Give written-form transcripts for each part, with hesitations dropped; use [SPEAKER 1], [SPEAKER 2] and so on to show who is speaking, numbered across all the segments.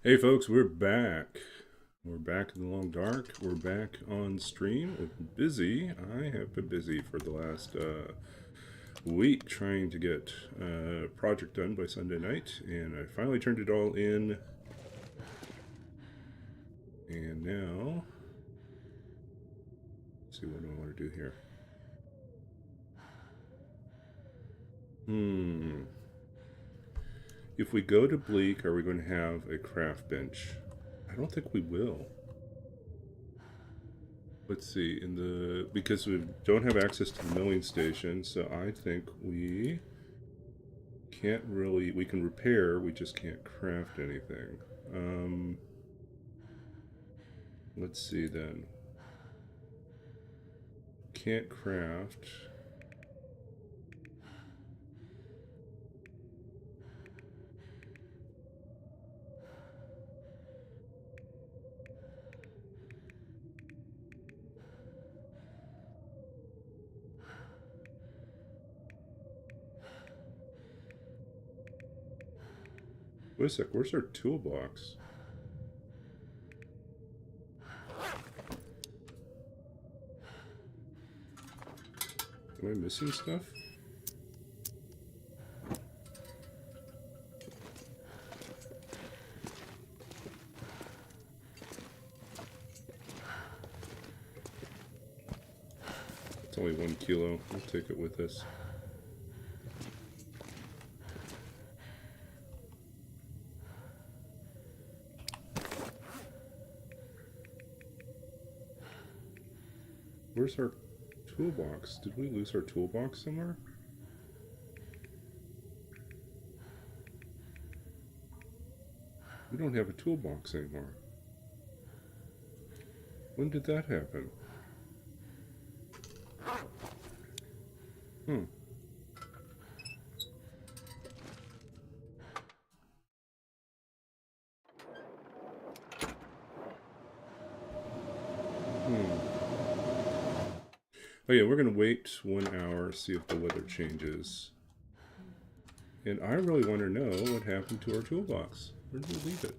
[SPEAKER 1] Hey folks, we're back. We're back in the long dark. We're back on stream. We've been busy. I have been busy for the last week trying to get a project done by Sunday night, and I finally turned it all in. And now, let's see, what do I want to do here? If we go to Bleak, are we going to have a craft bench? I don't think we will. Let's see, because we don't have access to the milling station, so I think we can't really, we can repair, we just can't craft anything. Um, let's see then. Can't craft. Wait a sec, where's our toolbox? Am I missing stuff? It's only 1 kilo. We'll take it with us. Where's our toolbox? Did we lose our toolbox somewhere? We don't have a toolbox anymore. When did that happen? Hmm. Oh yeah, we're gonna wait 1 hour, see if the weather changes. And I really want to know what happened to our toolbox. Where did we leave it?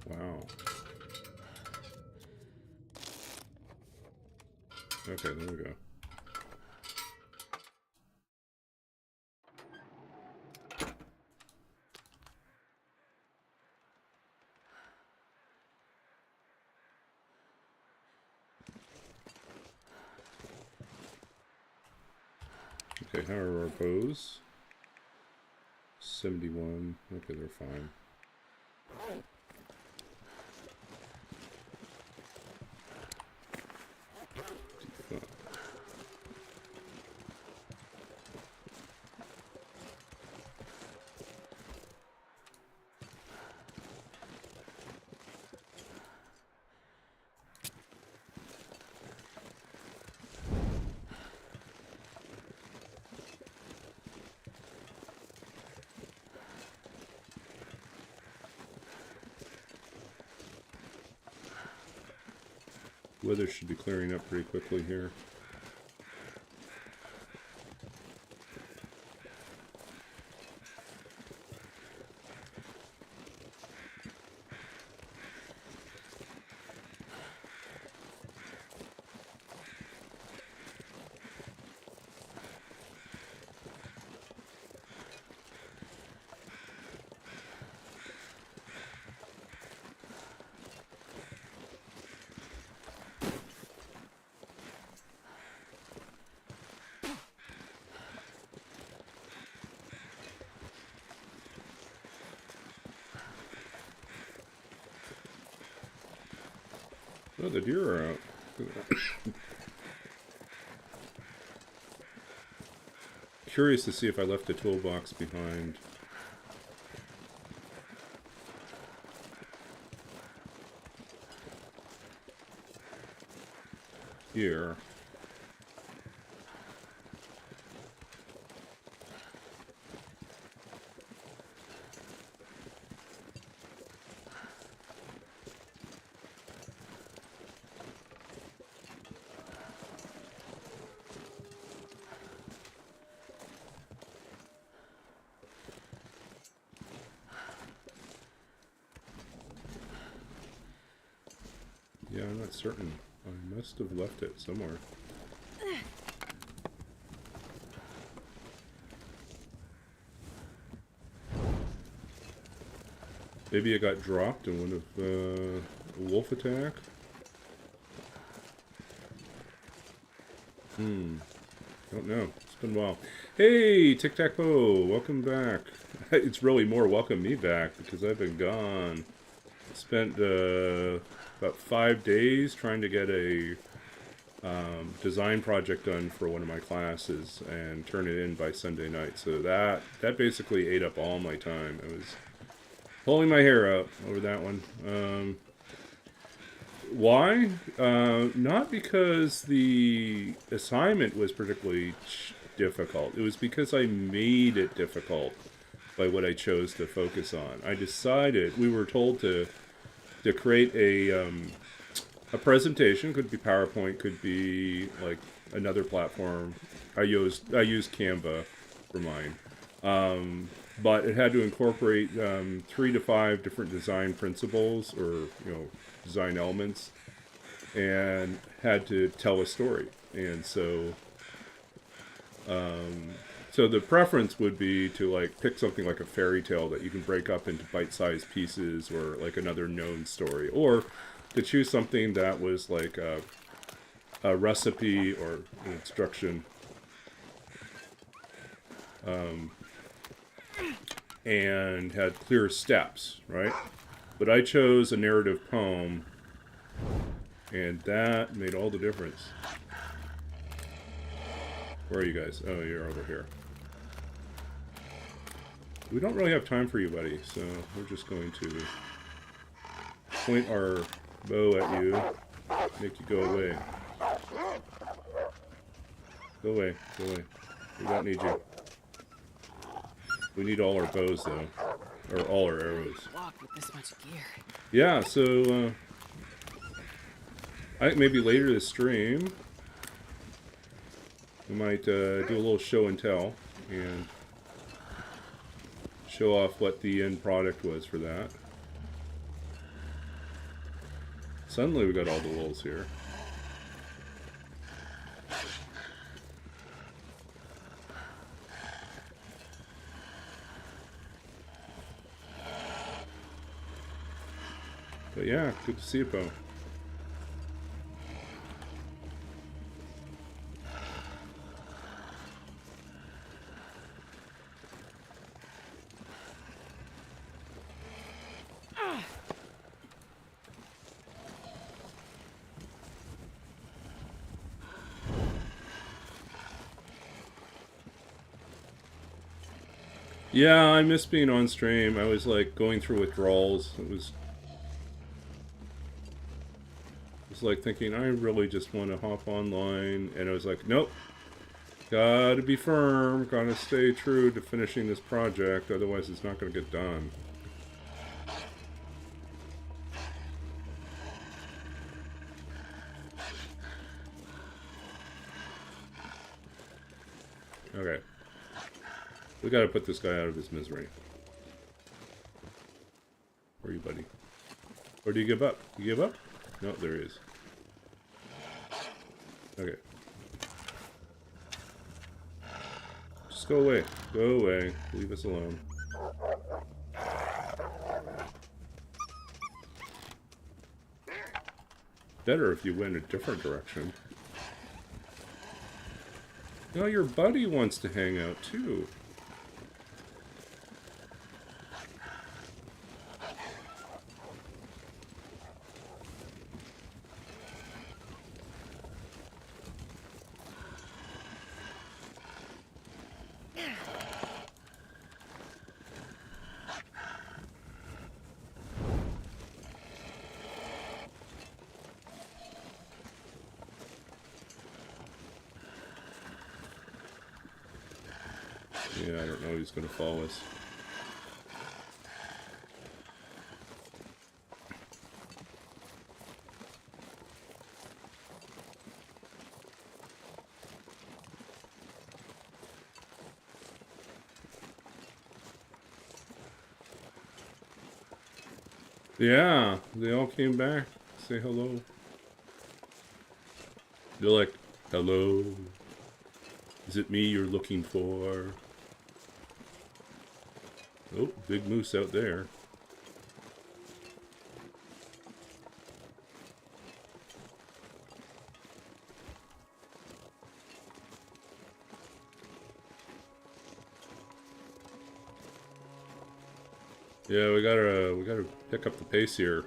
[SPEAKER 1] Wow. Okay, there we go. Okay, how are our bows? 71. Okay, they're fine. Weather should be clearing up pretty quickly here. Oh, the deer are out. Curious to see if I left the toolbox behind. Here. Yeah, I'm not certain. I must have left it somewhere. Maybe it got dropped in one of a wolf attack. Don't know. It's been a while. Hey, Tic Tac Ho, welcome back. It's really more welcome me back because I've been gone. I spent about 5 days trying to get a design project done for one of my classes and turn it in by Sunday night. So that basically ate up all my time. I was pulling my hair out over that one. Why? Not because the assignment was particularly difficult. It was because I made it difficult by what I chose to focus on. I decided, we were told to create a presentation. Could be PowerPoint, could be like another platform. I used Canva for mine. But it had to incorporate 3 to 5 different design principles or design elements, and had to tell a story. And so so the preference would be to like pick something like a fairy tale that you can break up into bite-sized pieces, or like another known story, or to choose something that was like a recipe or an instruction, and had clear steps, right? But I chose a narrative poem, and that made all the difference. Where are you guys? Oh, you're over here. We don't really have time for you, buddy, so we're just going to point our bow at you, make you go away. Go away, go away. We don't need you. We need all our bows, though. Or all our arrows.
[SPEAKER 2] Walk with this much gear.
[SPEAKER 1] Yeah, so I think maybe later this stream we might do a little show and tell and show off what the end product was for that. Suddenly we got all the wolves here. But yeah, good to see you, Bo. Yeah, I miss being on stream. I was like going through withdrawals. It was like thinking, I really just want to hop online, and I was like, nope, gotta be firm, gotta stay true to finishing this project, otherwise it's not gonna get done. Okay. We gotta put this guy out of his misery. Where are you, buddy? Or do you give up? You give up? No, there he is. Okay. Just go away. Go away. Leave us alone. Better if you went a different direction. No, your buddy wants to hang out too. Yeah, I don't know who's gonna follow us. Yeah, they all came back. Say hello. They're like, hello? Is it me you're looking for? Oh, big moose out there. Yeah, we gotta pick up the pace here.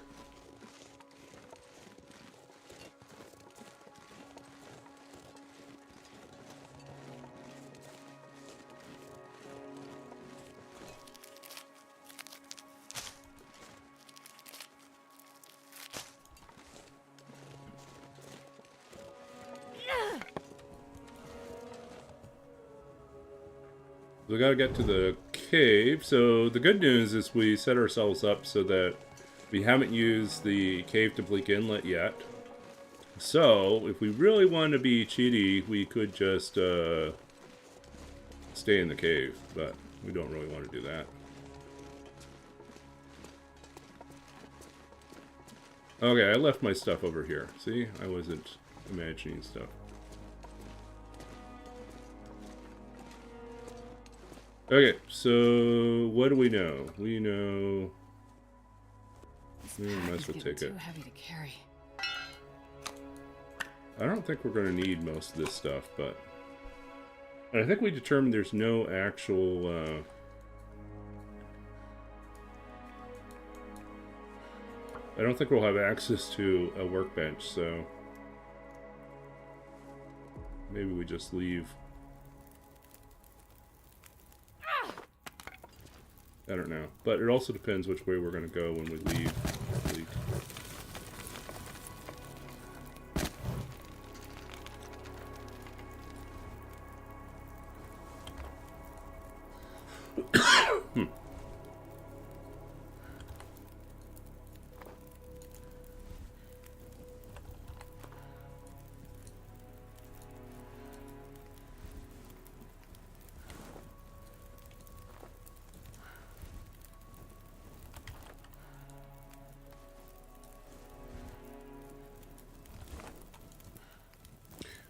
[SPEAKER 1] We gotta get to the cave. So the good news is we set ourselves up so that we haven't used the cave to Bleak Inlet yet. So if we really want to be cheaty, we could just stay in the cave, but we don't really want to do that. Okay, I left my stuff over here. See, I wasn't imagining stuff. Okay, so what do we know? We know. We might as well take it.
[SPEAKER 2] Too heavy to carry.
[SPEAKER 1] I don't think we're going to need most of this stuff, but I think we determined there's no actual. I don't think we'll have access to a workbench, so maybe we just leave. I don't know. But it also depends which way we're going to go when we leave.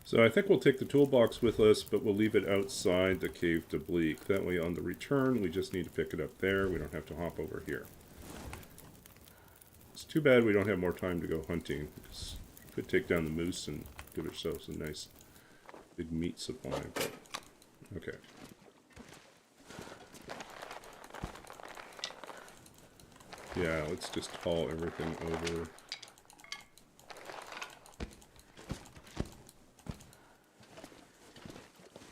[SPEAKER 1] So I think we'll take the toolbox with us, but we'll leave it outside the cave to Bleak. That way on the return, we just need to pick it up there. We don't have to hop over here. It's too bad we don't have more time to go hunting, because we could take down the moose and give ourselves a nice big meat supply, but okay. Yeah, let's just haul everything over.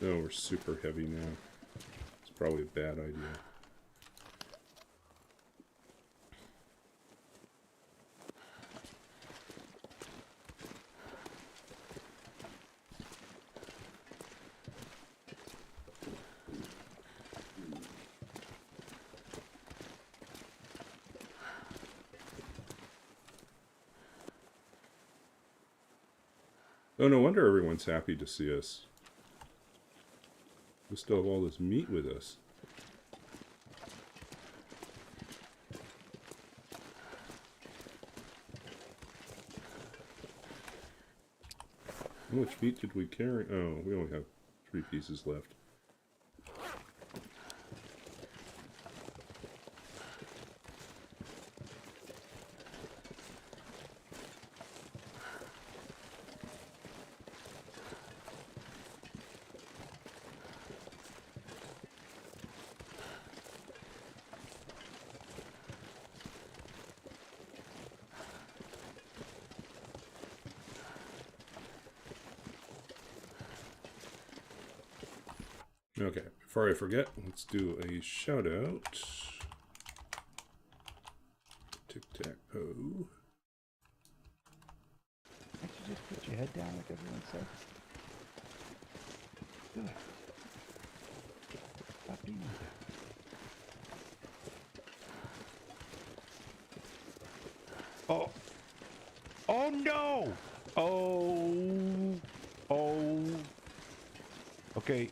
[SPEAKER 1] No, we're super heavy now. It's probably a bad idea. Oh, no wonder everyone's happy to see us. We still have all this meat with us. How much meat did we carry? Oh, we only have 3 pieces left. Okay, before I forget, let's do a shout out. Tic-tac-toe.
[SPEAKER 3] Can't you just put your head down like everyone said? Do it. Stop doing that. Oh. Oh no! Oh. Oh. Okay.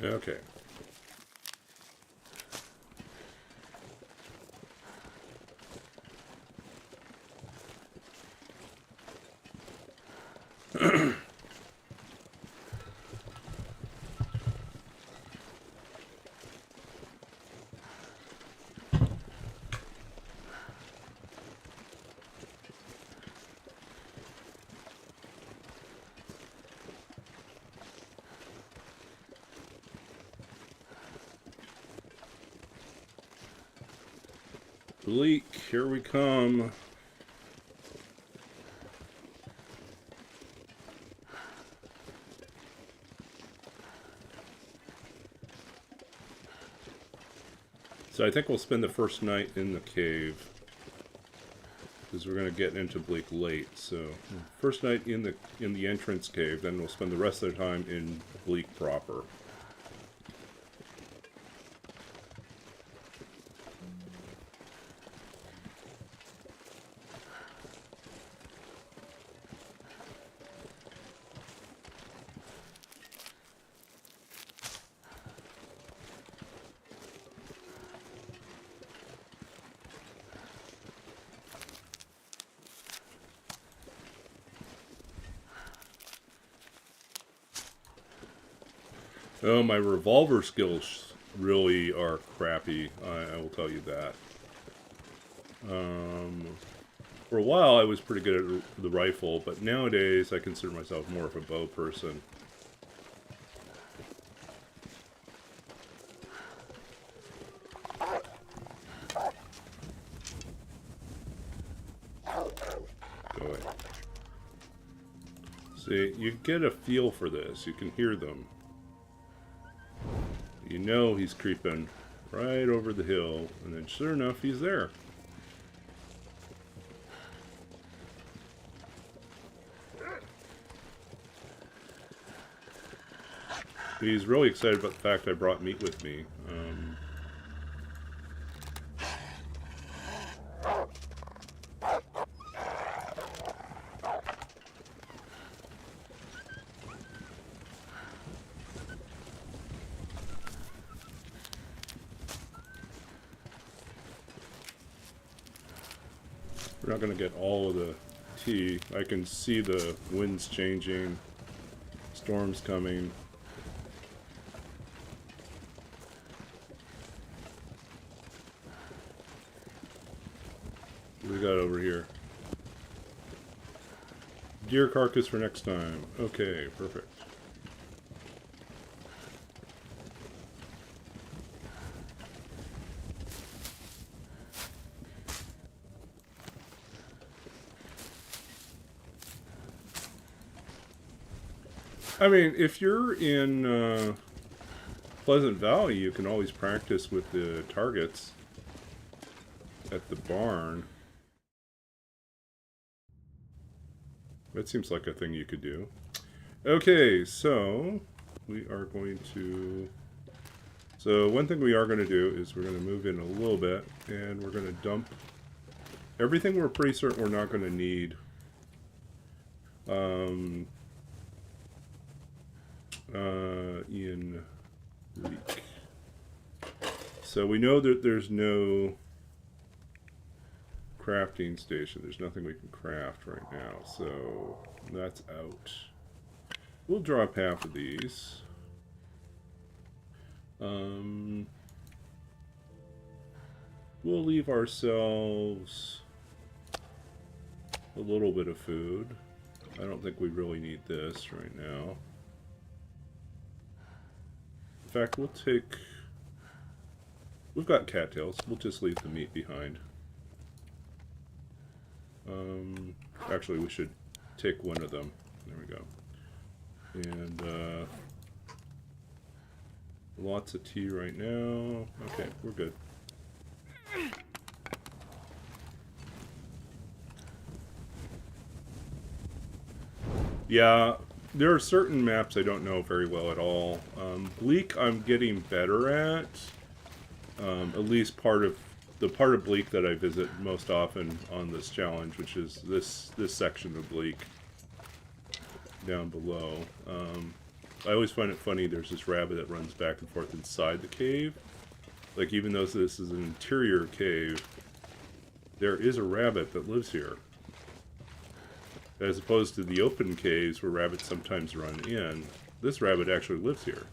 [SPEAKER 1] Okay. Bleak, here we come. So I think we'll spend the first night in the cave, because we're going to get into Bleak late. So first night in the entrance cave, then we'll spend the rest of the time in Bleak proper. Oh, my revolver skills really are crappy. I will tell you that. For a while, I was pretty good at the rifle, but nowadays I consider myself more of a bow person. Go away. See, you get a feel for this. You can hear them. You know he's creeping right over the hill, and then sure enough, he's there. He's really excited about the fact I brought meat with me. We're not going to get all of the tea. I can see the winds changing, storms coming. What do we got over here? Deer carcass for next time. Okay, perfect. I mean, if you're in Pleasant Valley, you can always practice with the targets at the barn. That seems like a thing you could do. Okay, so we are going to... So one thing we are going to do is we're going to move in a little bit, and we're going to dump everything we're pretty certain we're not going to need. In Bleak. So we know that there's no crafting station. There's nothing we can craft right now, so that's out. We'll drop half of these. We'll leave ourselves a little bit of food. I don't think we really need this right now. In fact, we'll take... We've got cattails. We'll just leave the meat behind. Actually, we should take one of them. There we go. And, lots of tea right now. Okay, we're good. Yeah, there are certain maps I don't know very well at all. Bleak I'm getting better at least part of Bleak that I visit most often on this challenge, which is this section of Bleak down below. I always find it funny, there's this rabbit that runs back and forth inside the cave. Like, even though this is an interior cave, there is a rabbit that lives here. As opposed to the open caves where rabbits sometimes run in, this rabbit actually lives here.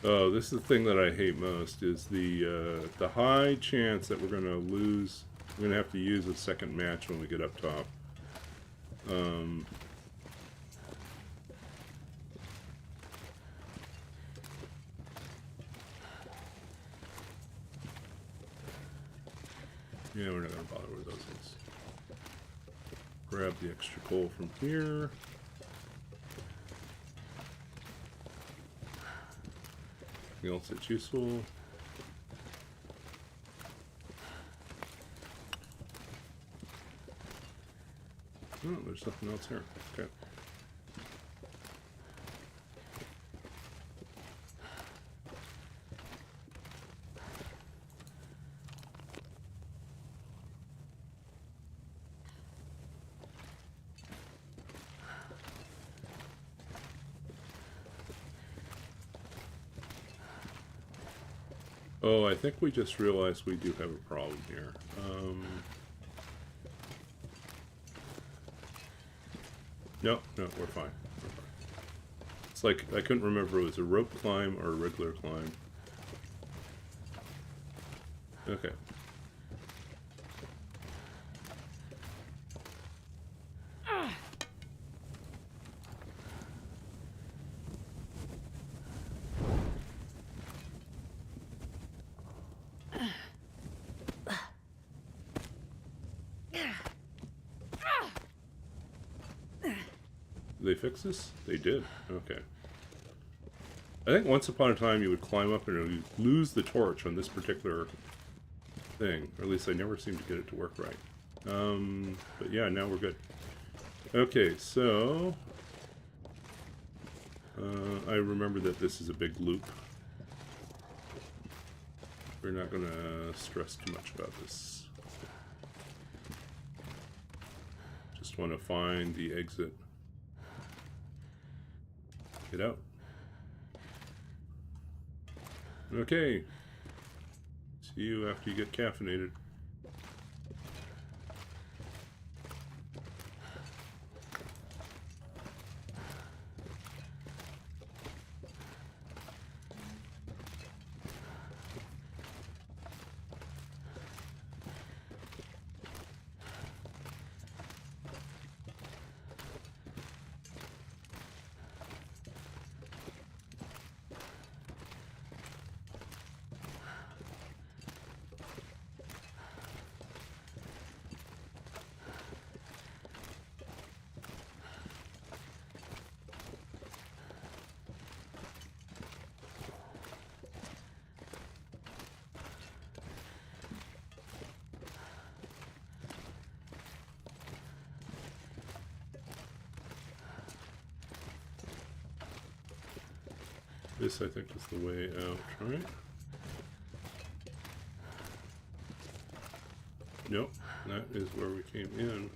[SPEAKER 1] Oh, this is the thing that I hate most, is the high chance that we're going to lose. We're going to have to use a second match when we get up top. Yeah, we're not going to bother with those ones. Grab the extra coal from here. Anything else that's useful? Oh, there's nothing else here. Okay. Oh, I think we just realized we do have a problem here. No, we're fine. We're fine. It's like, I couldn't remember if it was a rope climb or a regular climb. Okay. Did they fix this? They did. Okay. I think once upon a time you would climb up and you'd lose the torch on this particular thing. Or at least I never seemed to get it to work right. But yeah, now we're good. Okay, so... I remember that this is a big loop. We're not going to stress too much about this. Just want to find the exit. Get out. Okay. See you after you get caffeinated. This, I think, is the way out, right? Nope, that is where we came in.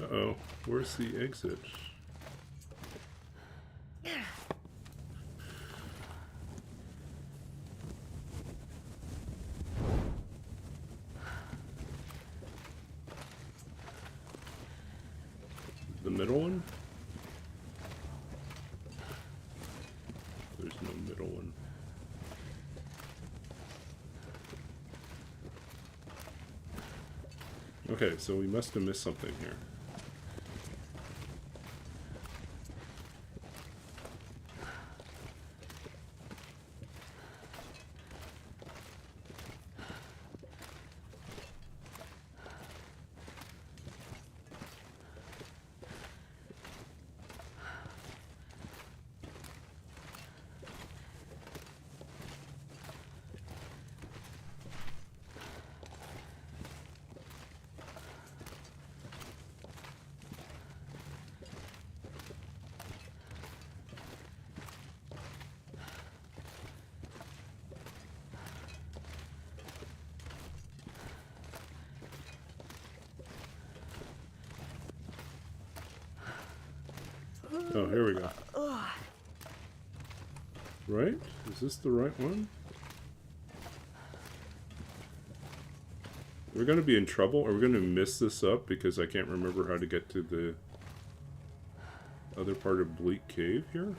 [SPEAKER 1] Uh-oh, where's the exit? The middle one? There's no middle one. Okay, so we must have missed something here. Oh, here we go. Right? Is this the right one? We're going to be in trouble. Are we going to miss this up because I can't remember how to get to the other part of Bleak Cave here?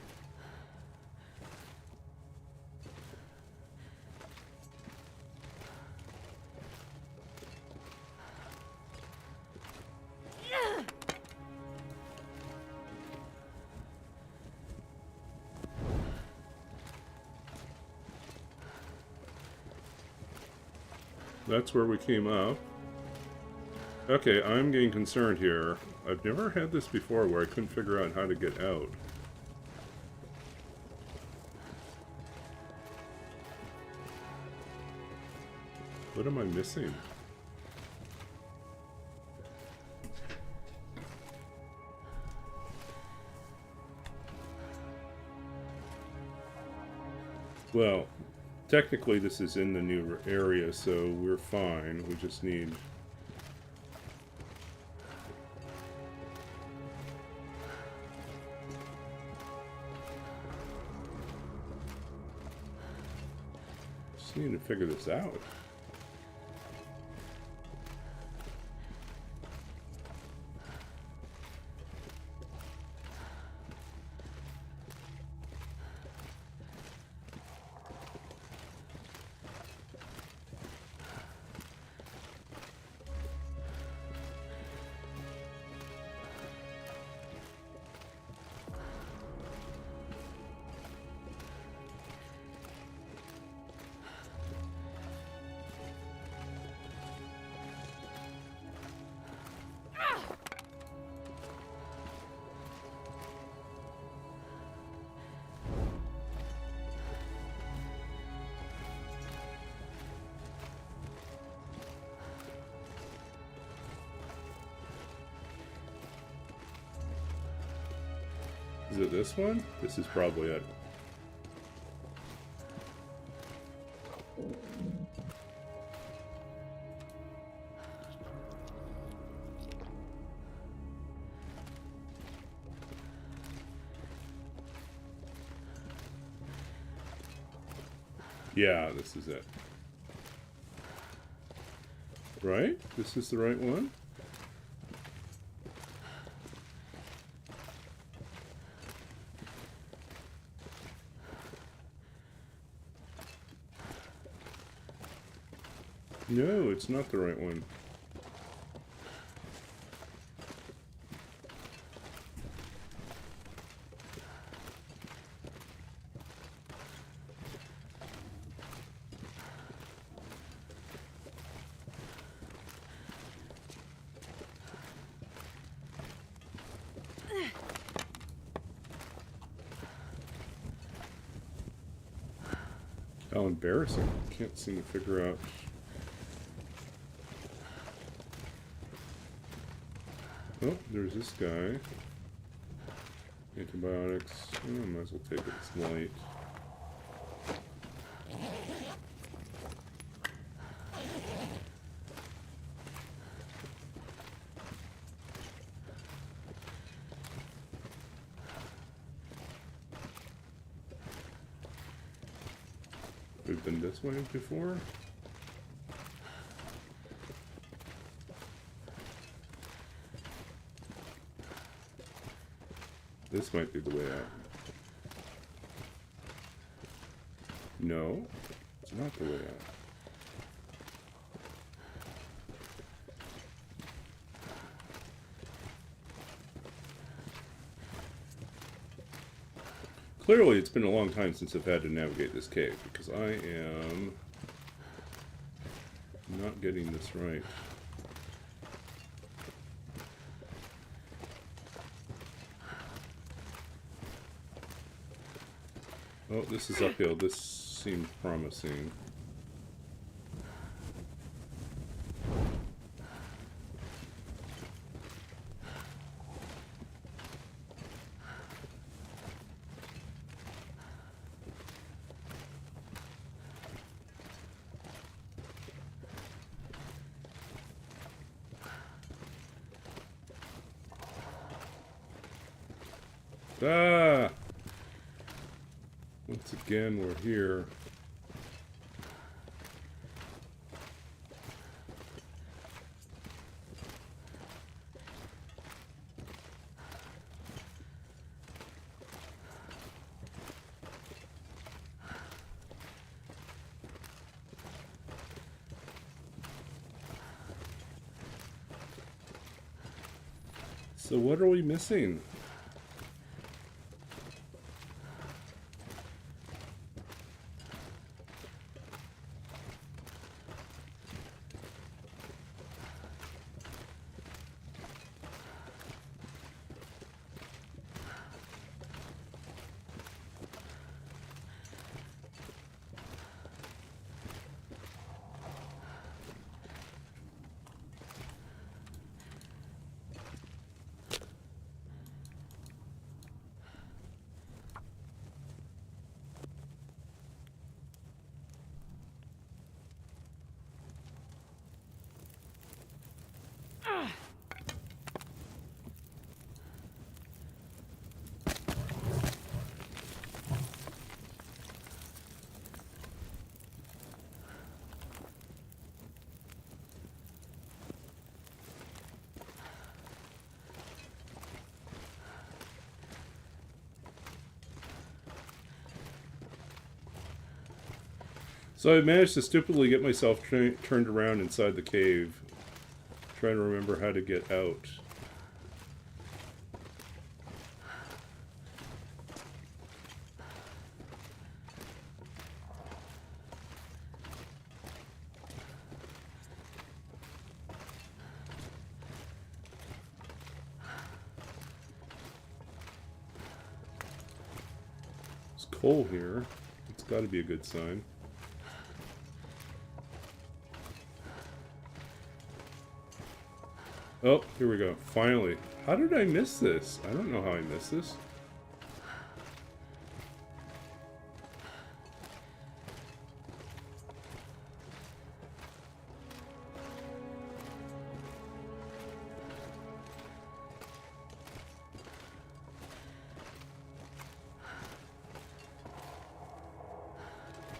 [SPEAKER 1] That's where we came up. Okay, I'm getting concerned here. I've never had this before where I couldn't figure out how to get out. What am I missing? Well, technically this is in the new area, so we're fine. We just need... just need to figure this out. Is it this one? This is probably it. Yeah, this is it. Right? This is the right one? No, it's not the right one. How embarrassing. Can't seem to figure out. Oh, there's this guy. Antibiotics. Oh, might as well take it. It's light. We've been this way before. This might be the way out. No, it's not the way out. Clearly, it's been a long time since I've had to navigate this cave, because I am not getting this right. Oh, this is uphill. This seems promising. Ah! Once again, we're here. So what are we missing? So I managed to stupidly get myself turned around inside the cave. Trying to remember how to get out. It's coal here. It's got to be a good sign. Oh, here we go. Finally. How did I miss this? I don't know how I missed this.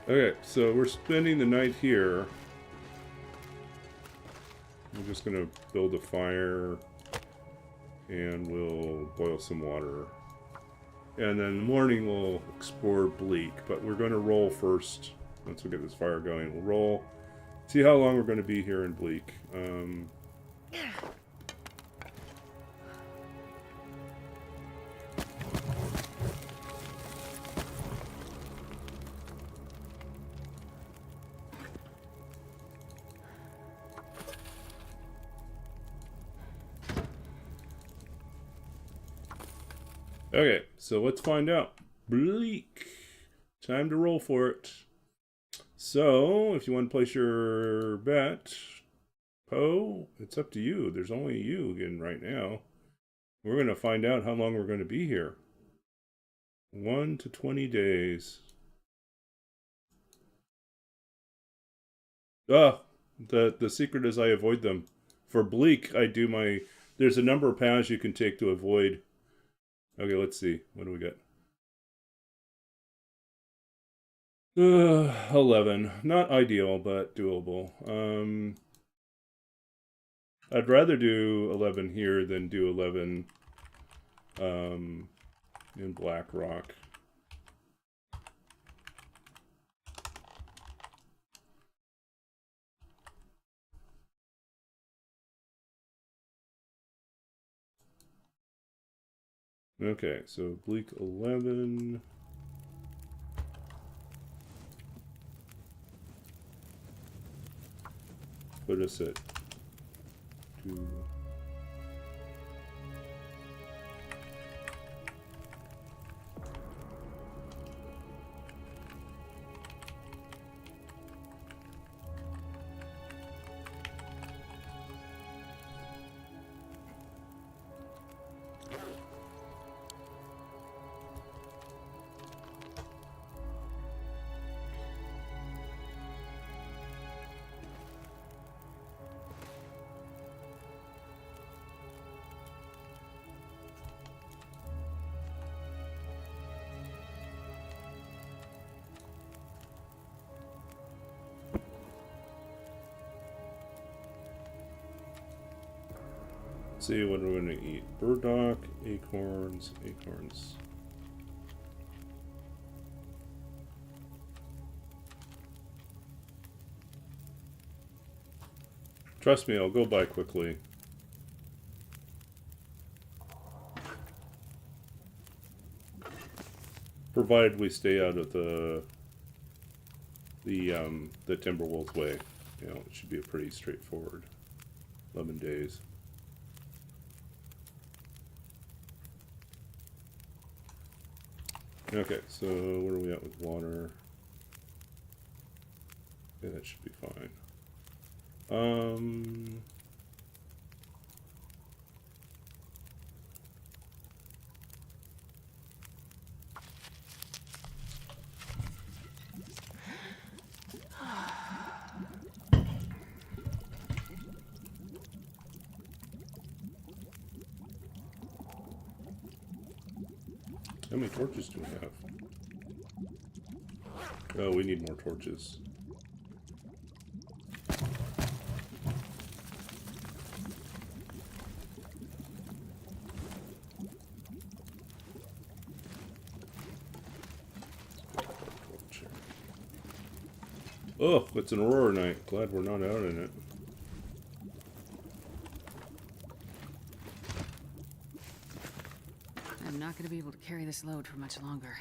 [SPEAKER 1] Okay, so we're spending the night here. I'm just gonna build a fire and we'll boil some water. And then in the morning we'll explore Bleak, but we're gonna roll first. Once we get this fire going, we'll roll. See how long we're gonna be here in Bleak. Okay, so let's find out. Bleak. Time to roll for it. So, if you want to place your bet, Poe, it's up to you. There's only you again right now. We're going to find out how long we're going to be here. 1 to 20 days. The secret is I avoid them. For Bleak, I do my... There's a number of paths you can take to avoid. Okay, let's see. What do we got? 11. Not ideal, but doable. I'd rather do 11 here than do 11 in Black Rock. Okay, so Bleak 11. Put us at 2. Let's see what we're gonna eat. Burdock, acorns, acorns. Trust me, I'll go by quickly. Provided we stay out of the Timberwolves way. You know, it should be a pretty straightforward 11 days. Okay, so where are we at with water? Yeah, that should be fine. How many torches do we have? Oh, we need more torches. Oh, it's an Aurora night. Glad we're not out in it.
[SPEAKER 2] I'm not going to be able to carry this load for much longer.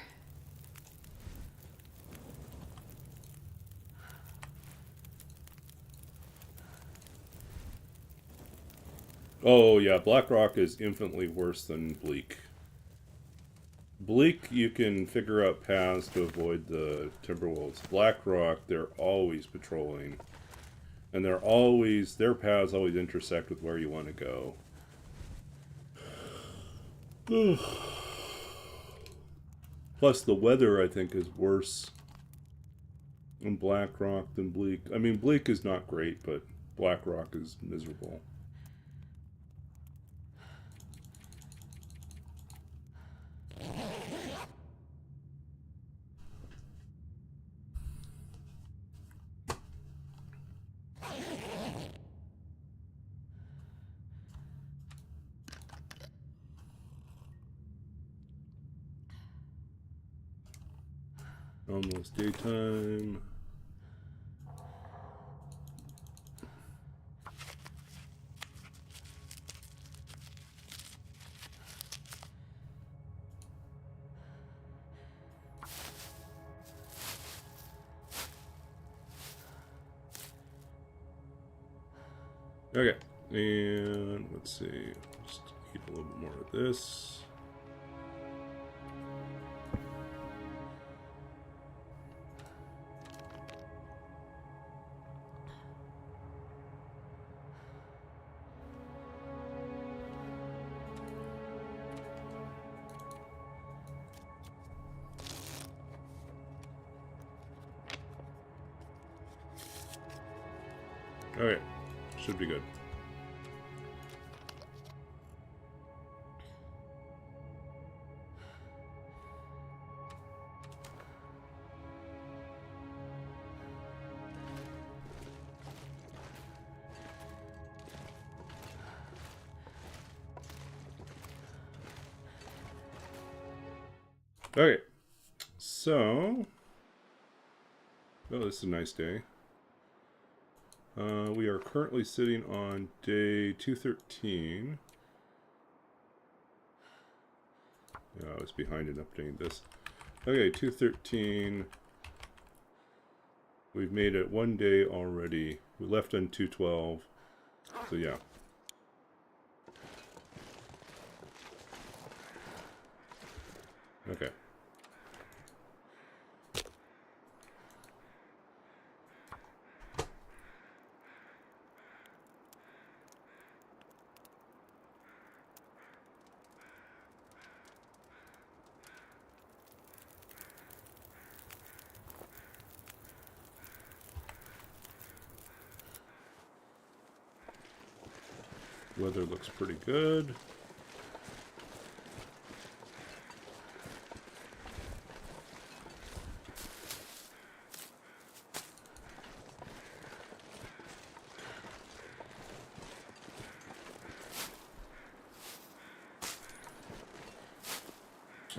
[SPEAKER 1] Oh yeah, Blackrock is infinitely worse than Bleak. Bleak, you can figure out paths to avoid the Timberwolves. Blackrock, they're always patrolling. And their paths always intersect with where you want to go. Plus the weather, I think, is worse in Blackrock than Bleak. I mean, Bleak is not great, but Blackrock is miserable. Almost daytime. Okay, and let's see. Just eat a little bit more of this. Okay, should be good. Okay, so, oh, this is a nice day. We are currently sitting on day 213. Yeah, I was behind in updating this. Okay, 213. We've made it one day already. We left on 212. So yeah. Okay. Weather looks pretty good.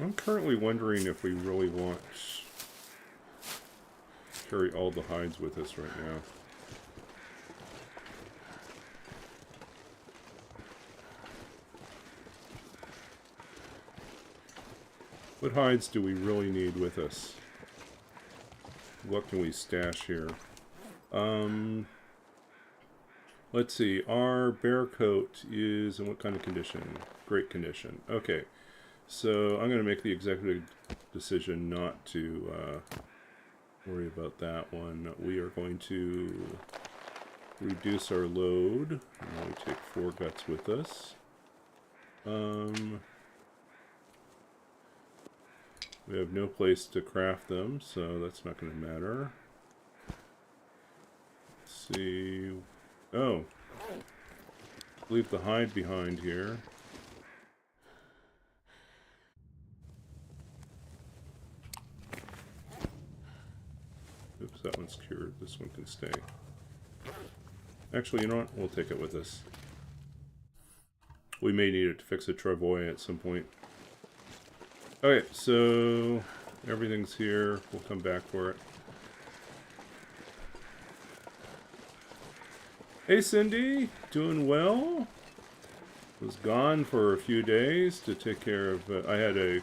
[SPEAKER 1] I'm currently wondering if we really want to carry all the hides with us right now. What hides do we really need with us? What can we stash here? Let's see. Our bear coat is in what kind of condition? Great condition. Okay. So I'm going to make the executive decision not to worry about that one. We are going to reduce our load. We take 4 guts with us. We have no place to craft them, so that's not going to matter. Let's see. Oh. Leave the hide behind here. Oops, that one's cured. This one can stay. Actually, you know what? We'll take it with us. We may need it to fix a travois at some point. Okay, so everything's here. We'll come back for it. Hey Cindy, doing well? Was gone for a few days to take care of... I had a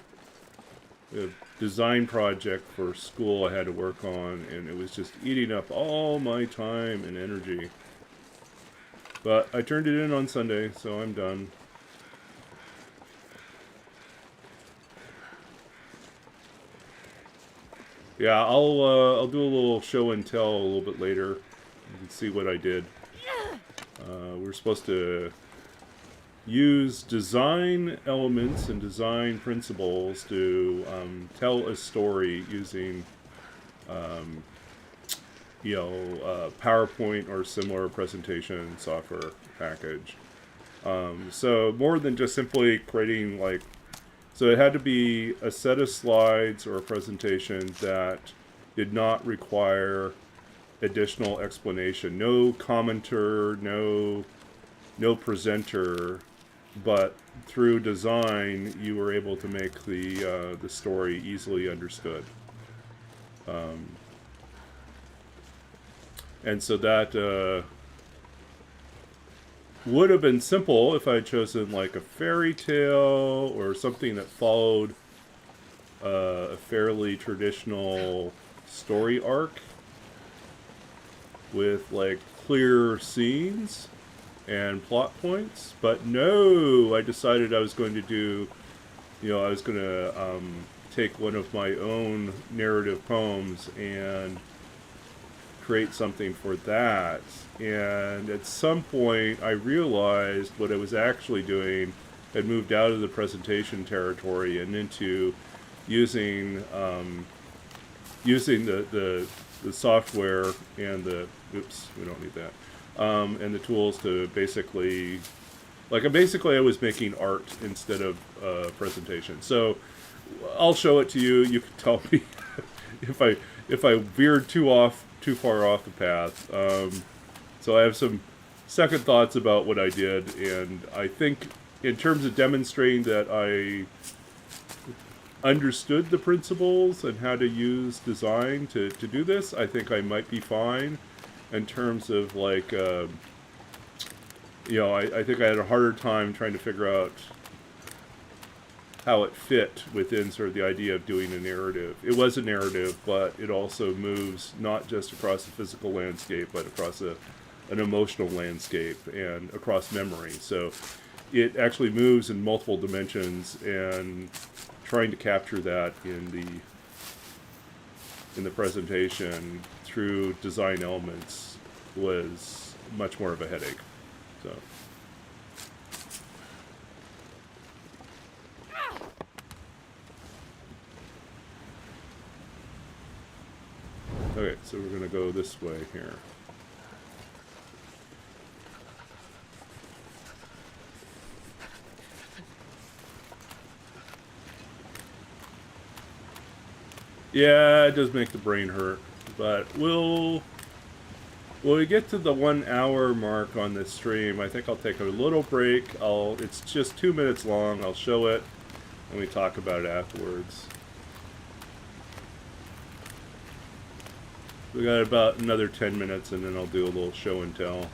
[SPEAKER 1] design project for school I had to work on, and it was just eating up all my time and energy. But I turned it in on Sunday, so I'm done. Yeah, I'll do a little show and tell a little bit later. You can see what I did. We're supposed to use design elements and design principles to tell a story using, PowerPoint or similar presentation software package. So more than just simply creating so it had to be a set of slides or a presentation that did not require additional explanation. No commenter, no presenter, but through design you were able to make the story easily understood. And so that would have been simple if I had chosen like a fairy tale or something that followed a fairly traditional story arc with like clear scenes and plot points. But no, I decided I was going to do, I was going to take one of my own narrative poems and create something for that. And at some point I realized what I was actually doing had moved out of the presentation territory and into using the software and the we don't need that, and the tools to basically I was making art instead of presentation. So I'll show it to you. You can tell me if I veered too far off the path. So I have some second thoughts about what I did, and I think in terms of demonstrating that I understood the principles and how to use design to do this, I think I might be fine. In terms of I think I had a harder time trying to figure out how it fit within sort of the idea of doing a narrative. It was a narrative, but it also moves not just across the physical landscape, but across an emotional landscape and across memory. So it actually moves in multiple dimensions, and trying to capture that in the presentation through design elements was much more of a headache. So okay, so we're going to go this way here. Yeah, it does make the brain hurt, but when we get to the 1 hour mark on this stream, I think I'll take a little break. It's just 2 minutes long. I'll show it. and we talk about it afterwards. We got about another 10 minutes and then I'll do a little show and tell.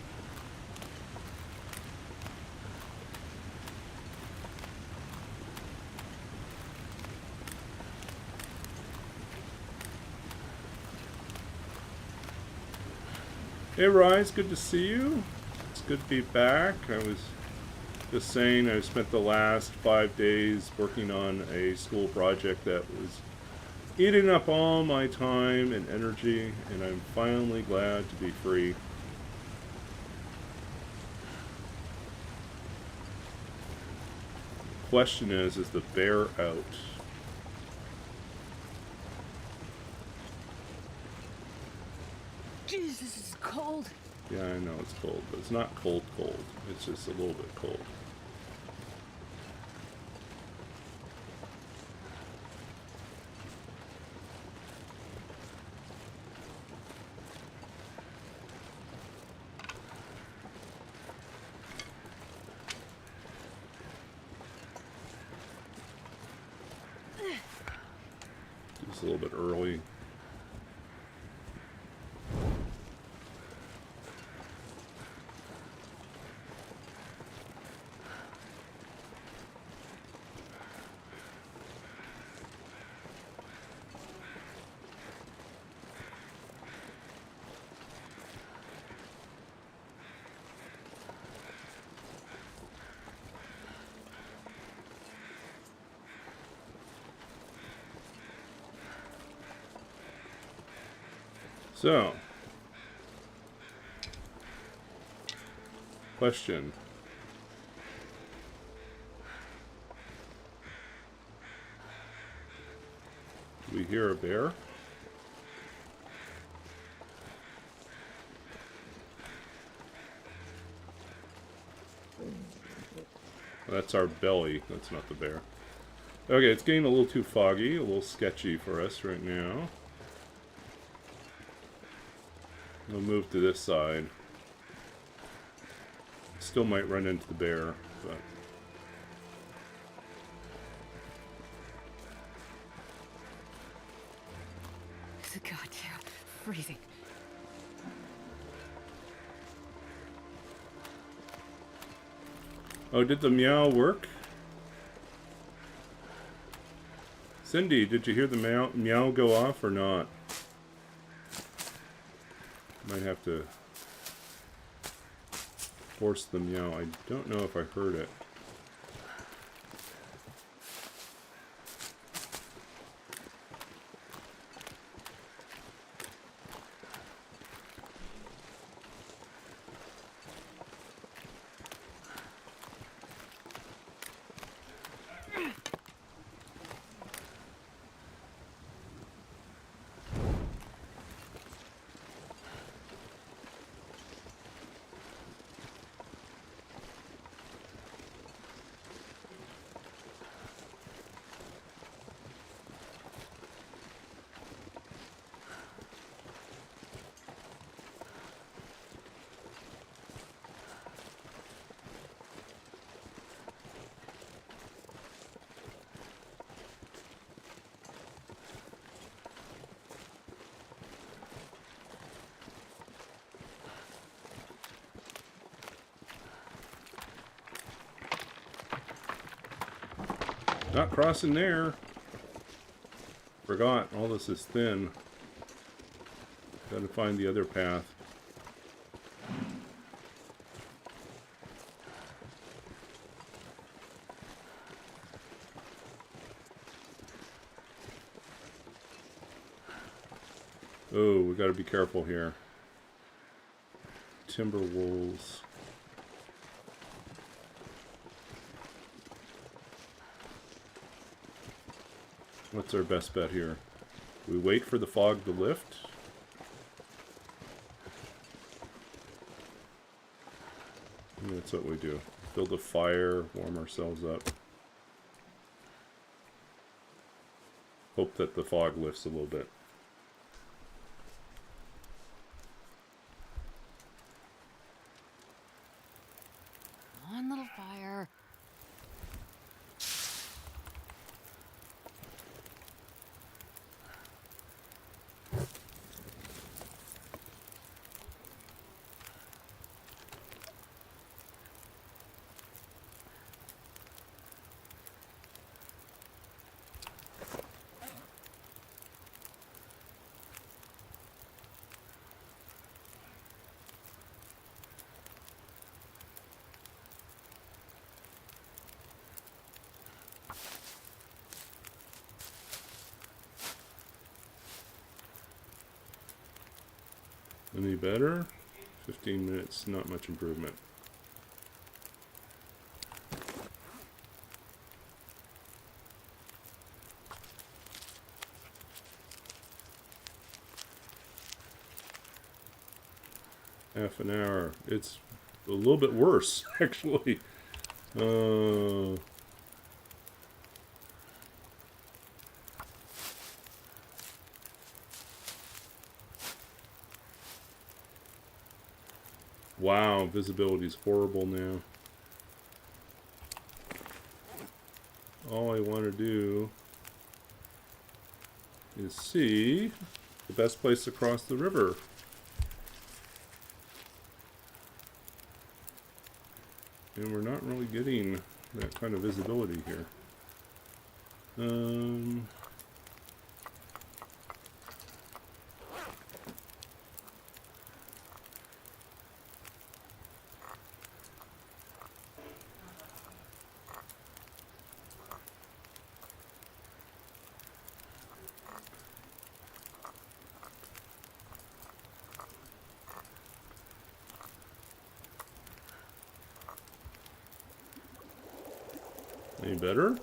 [SPEAKER 1] Hey Rise, good to see you. It's good to be back. I was just saying I spent the last 5 days working on a school project that was eating up all my time and energy, and I'm finally glad to be free. The question is the bear out?
[SPEAKER 2] Jeez, this is cold.
[SPEAKER 1] Yeah, I know it's cold, but it's not cold cold. It's just a little bit cold. Just a little bit early. So, question. Do we hear a bear? That's our belly. That's not the bear. Okay, it's getting a little too foggy, a little sketchy for us right now. We'll move to this side. Still might run into the bear, but...
[SPEAKER 2] Goddamn, freezing.
[SPEAKER 1] Oh, did the meow work? Cindy, did you hear the meow go off or not? Might have to force the meow. I don't know if I heard it. Not crossing there. Forgot, all this is thin. Gotta find the other path. Oh, we gotta be careful here. Timber wolves. What's our best bet here? We wait for the fog to lift. And that's what we do. Build a fire, warm ourselves up. Hope that the fog lifts a little bit.
[SPEAKER 2] Come on, little fire.
[SPEAKER 1] Any better? 15 minutes, not much improvement. Half an hour. It's a little bit worse, actually. Wow, visibility's horrible now. All I want to do is see the best place to cross the river. And we're not really getting that kind of visibility here. Any better?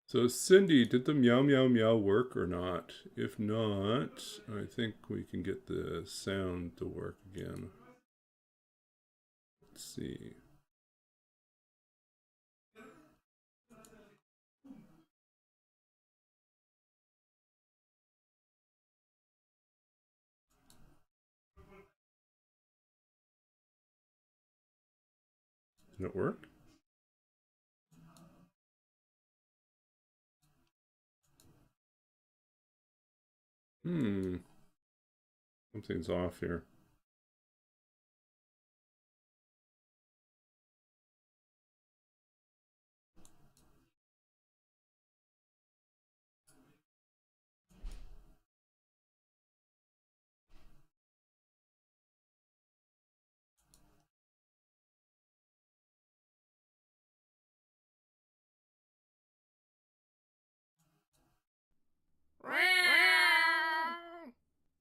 [SPEAKER 1] So Cindy, did the meow meow meow work or not? If not, I think we can get the sound to work again. Let's see. Did it work? Something's off here.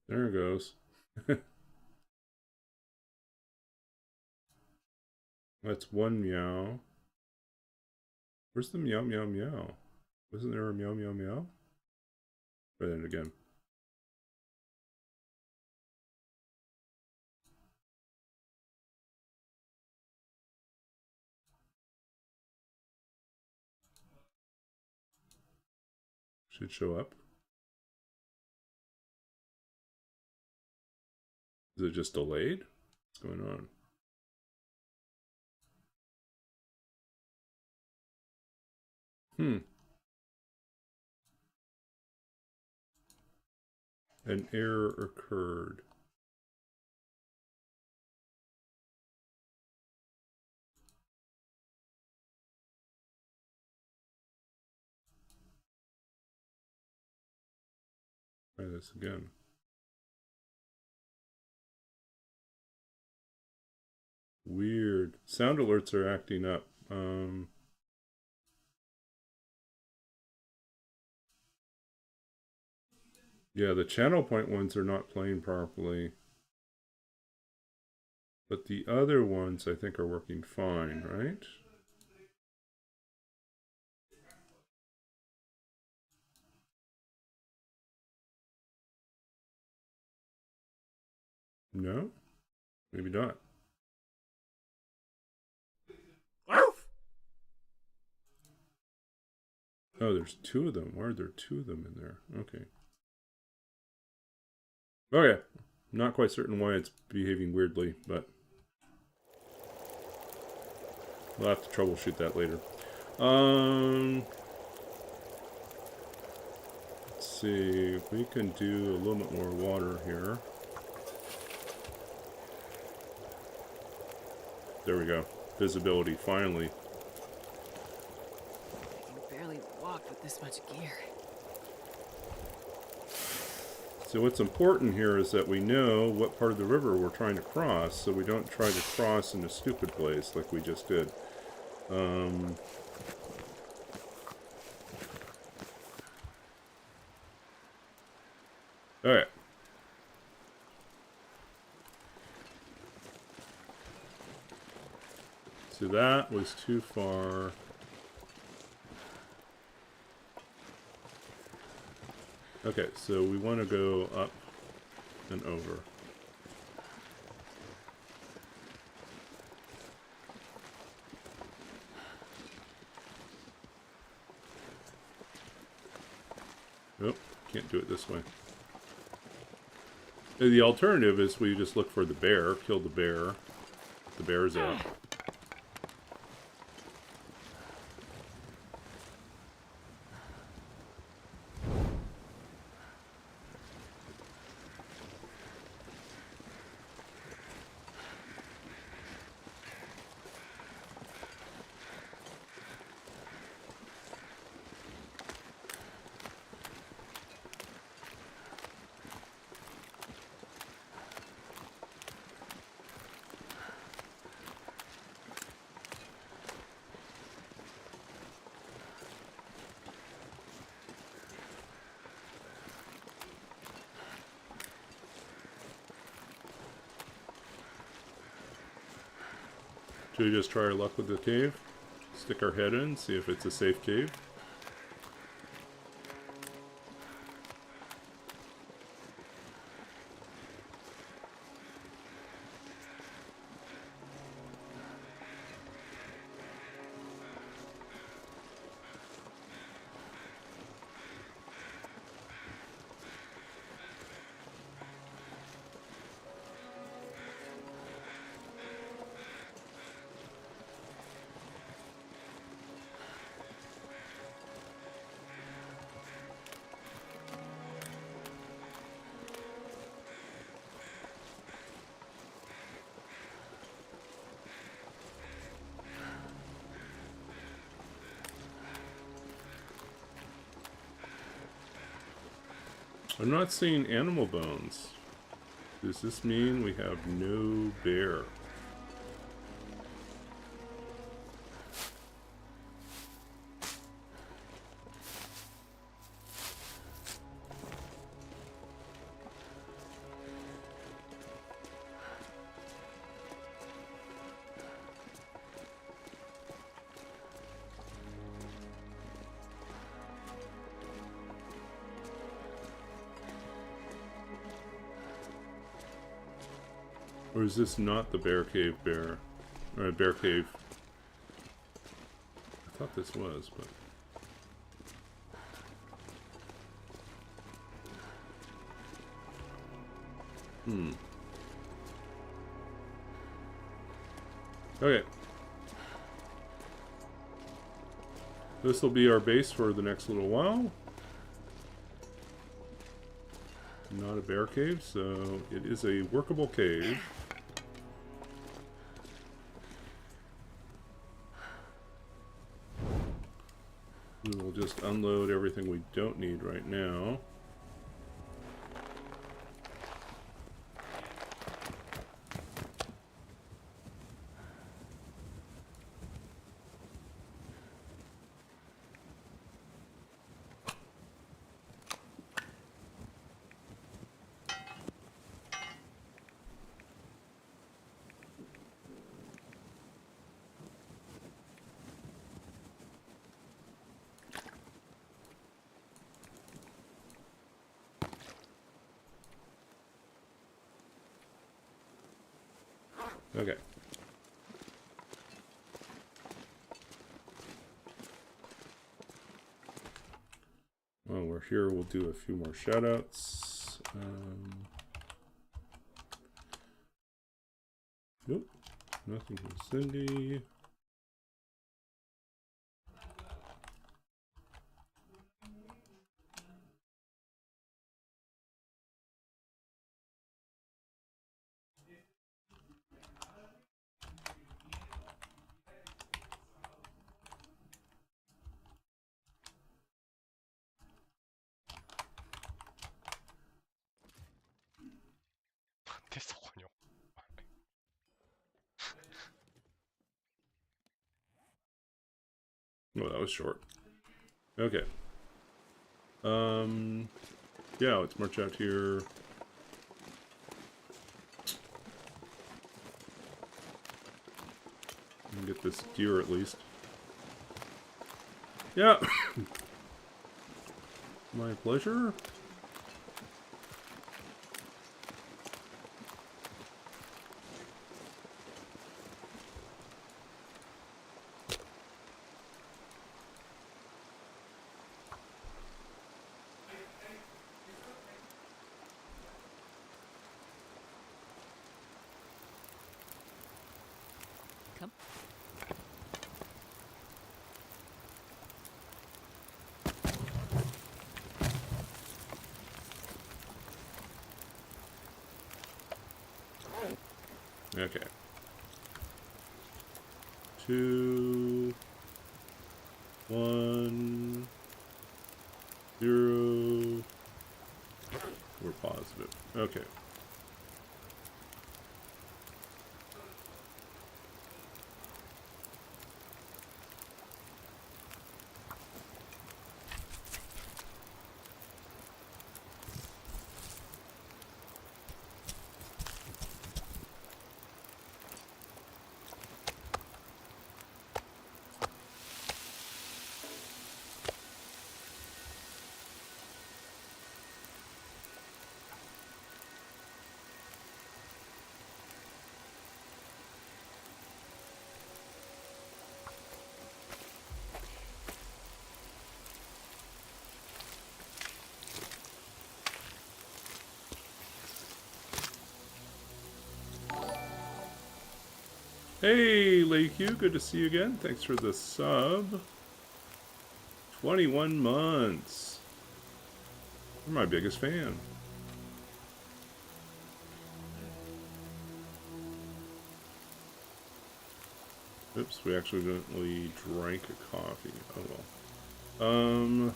[SPEAKER 1] There it goes. That's one meow. Where's the meow meow meow? Wasn't there a meow meow meow? Try that again. Should show up. Is it just delayed? What's going on? An error occurred. Try this again. Weird. Sound alerts are acting up. Yeah, the channel point ones are not playing properly. But the other ones I think are working fine, right? No? Maybe not. Oh, there's two of them. Why are there two of them in there? Okay. Okay. Not quite certain why it's behaving weirdly, but we'll have to troubleshoot that later. Let's see if we can do a little bit more water here. There we go. Visibility, finally.
[SPEAKER 2] I can barely walk with this much gear.
[SPEAKER 1] So what's important here is that we know what part of the river we're trying to cross, so we don't try to cross in a stupid place like we just did. Alright. So that was too far. Okay, so we want to go up and over. Nope, can't do it this way. The alternative is we just look for the bear, kill the bear. The bear's up. Should we just try our luck with the cave? Stick our head in, see if it's a safe cave. I'm not seeing animal bones. Does this mean we have no bear? Or is this not the bear cave bear? Or bear cave? I thought this was, but... Okay. This will be our base for the next little while. Not a bear cave, so it is a workable cave. We will just unload everything we don't need right now. Okay. Well, we're here. We'll do a few more shoutouts. Nope. Nothing from Cindy. Oh, that was short. Okay. Yeah, let's march out here. And get this deer at least. Yeah. My pleasure.
[SPEAKER 2] Come.
[SPEAKER 1] Okay. 2, 1, 0. We're positive. Okay. Hey, Lake Hugh, good to see you again. Thanks for the sub. 21 months. You're my biggest fan. Oops, we accidentally drank a coffee. Oh well.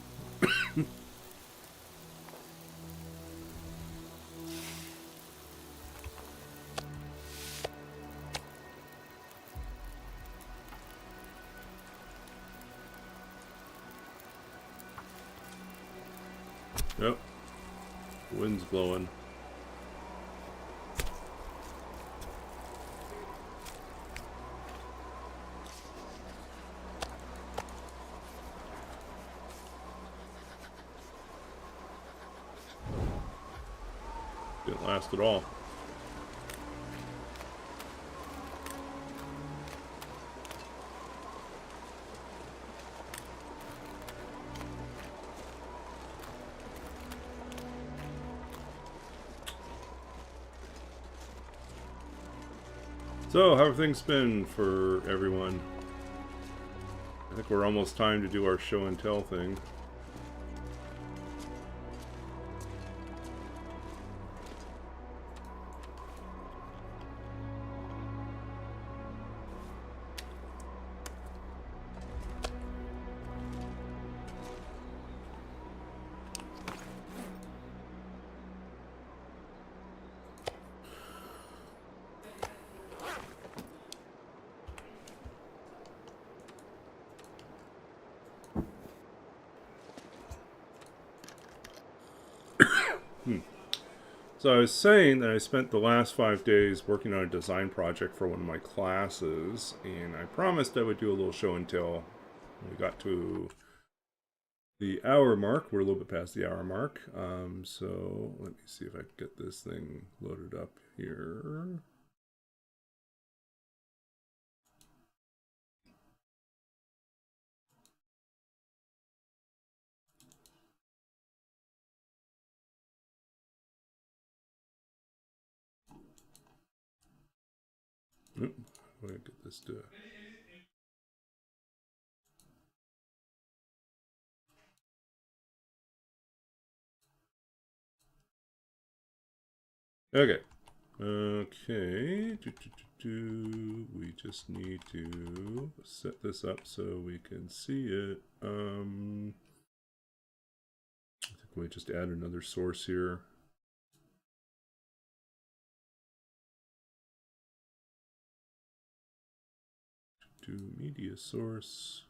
[SPEAKER 1] Yep. Wind's blowing. Didn't last at all. So, how have things been for everyone? I think we're almost time to do our show and tell thing. So I was saying that I spent the last 5 days working on a design project for one of my classes, and I promised I would do a little show and tell. We got to the hour mark. We're a little bit past the hour mark. So let me see if I can get this thing loaded up here. Oop, how do I get this to... Okay. Okay. We just need to set this up so we can see it. I think we just add another source here. To media source.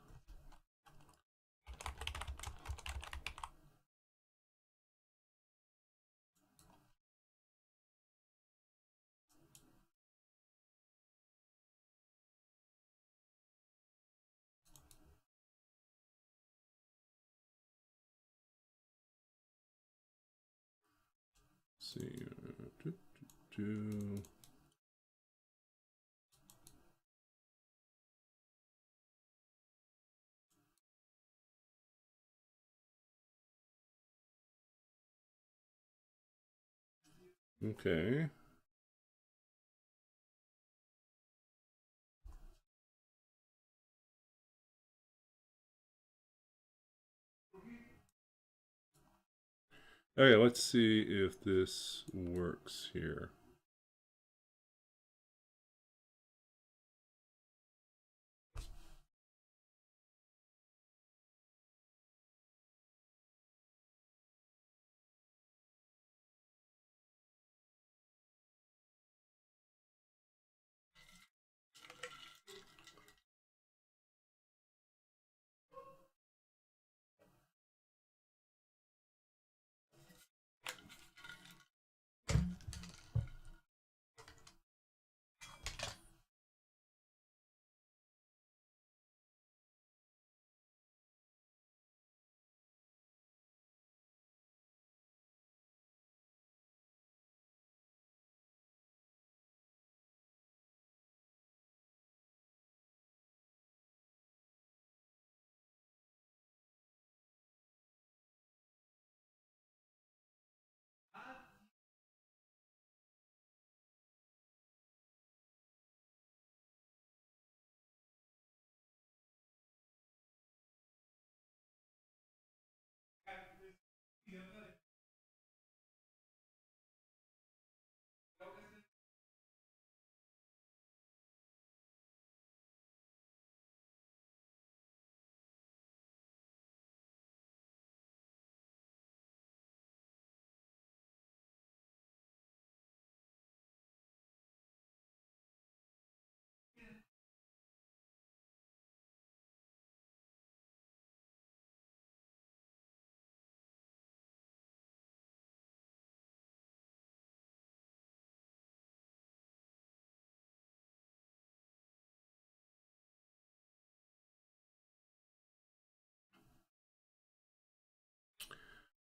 [SPEAKER 1] let's see. Do. Okay. Okay, let's see if this works here.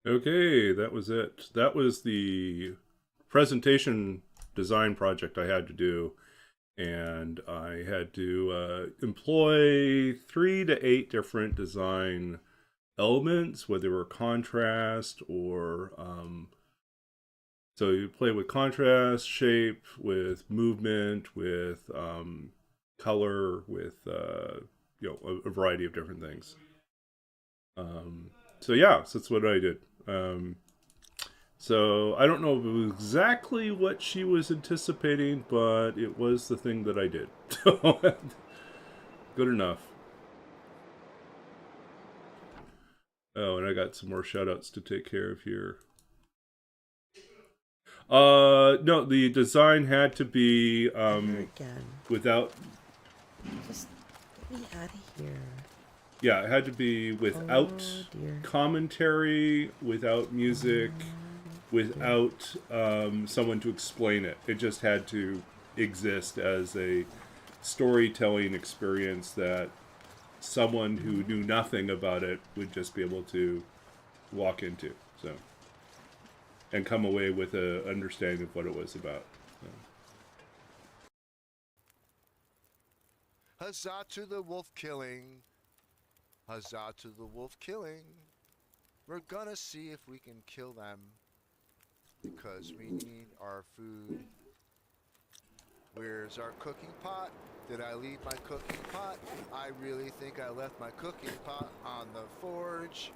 [SPEAKER 1] Okay, that was it. That was the presentation design project I had to do. And I had to employ 3 to 8 different design elements, whether they were contrast or so you play with contrast, shape, with movement, with color, with a variety of different things. So yeah, so that's what I did. So I don't know if it was exactly what she was anticipating, but it was the thing that I did. Good enough. Oh, and I got some more shout outs to take care of here. No, the design had to be
[SPEAKER 4] again.
[SPEAKER 1] Without.
[SPEAKER 4] Just get me out of here.
[SPEAKER 1] Yeah, it had to be without commentary, without music, without someone to explain it. It just had to exist as a storytelling experience that someone who knew nothing about it would just be able to walk into. So, and come away with a understanding of what it was about. So.
[SPEAKER 5] Huzzah to the wolf killing. Huzzah to the wolf killing. We're gonna see if we can kill them. Because we need our food. Where's our cooking pot? Did I leave my cooking pot? I really think I left my cooking pot on the forge.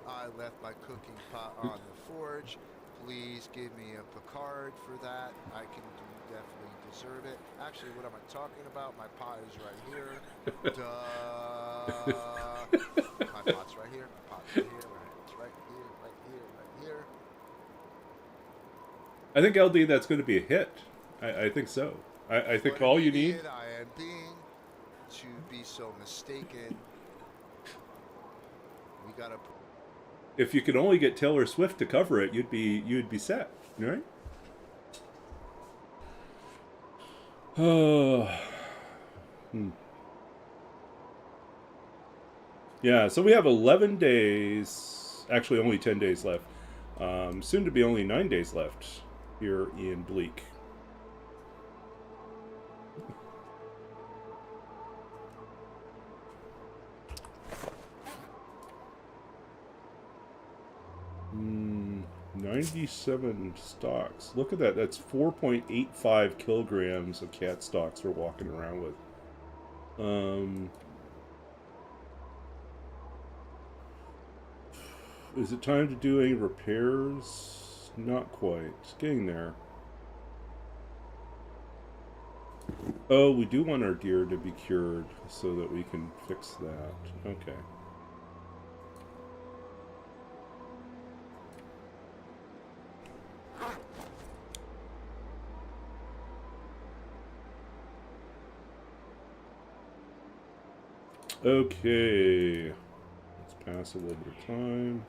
[SPEAKER 5] I left my cooking pot on the forge. Please give me a Picard for that. I can definitely deserve it. Actually, what am I talking about? My pot is right here. Duh. My pot's right here. My pot's right here. It's right here, right here, right here.
[SPEAKER 1] I think LD, that's going to be a hit. I think so. I think all you need.
[SPEAKER 5] I am being to be so mistaken. We gotta.
[SPEAKER 1] If you could only get Taylor Swift to cover it, you'd be set, right? Yeah, so we have 11 days. Actually, only 10 days left. Soon to be only 9 days left here in Bleak. Hmm, 97 stalks. Look at that. That's 4.85 kilograms of cat stalks we're walking around with. Is it time to do any repairs? Not quite. It's getting there. Oh, we do want our deer to be cured so that we can fix that. Okay. Okay. Let's pass a little bit of time.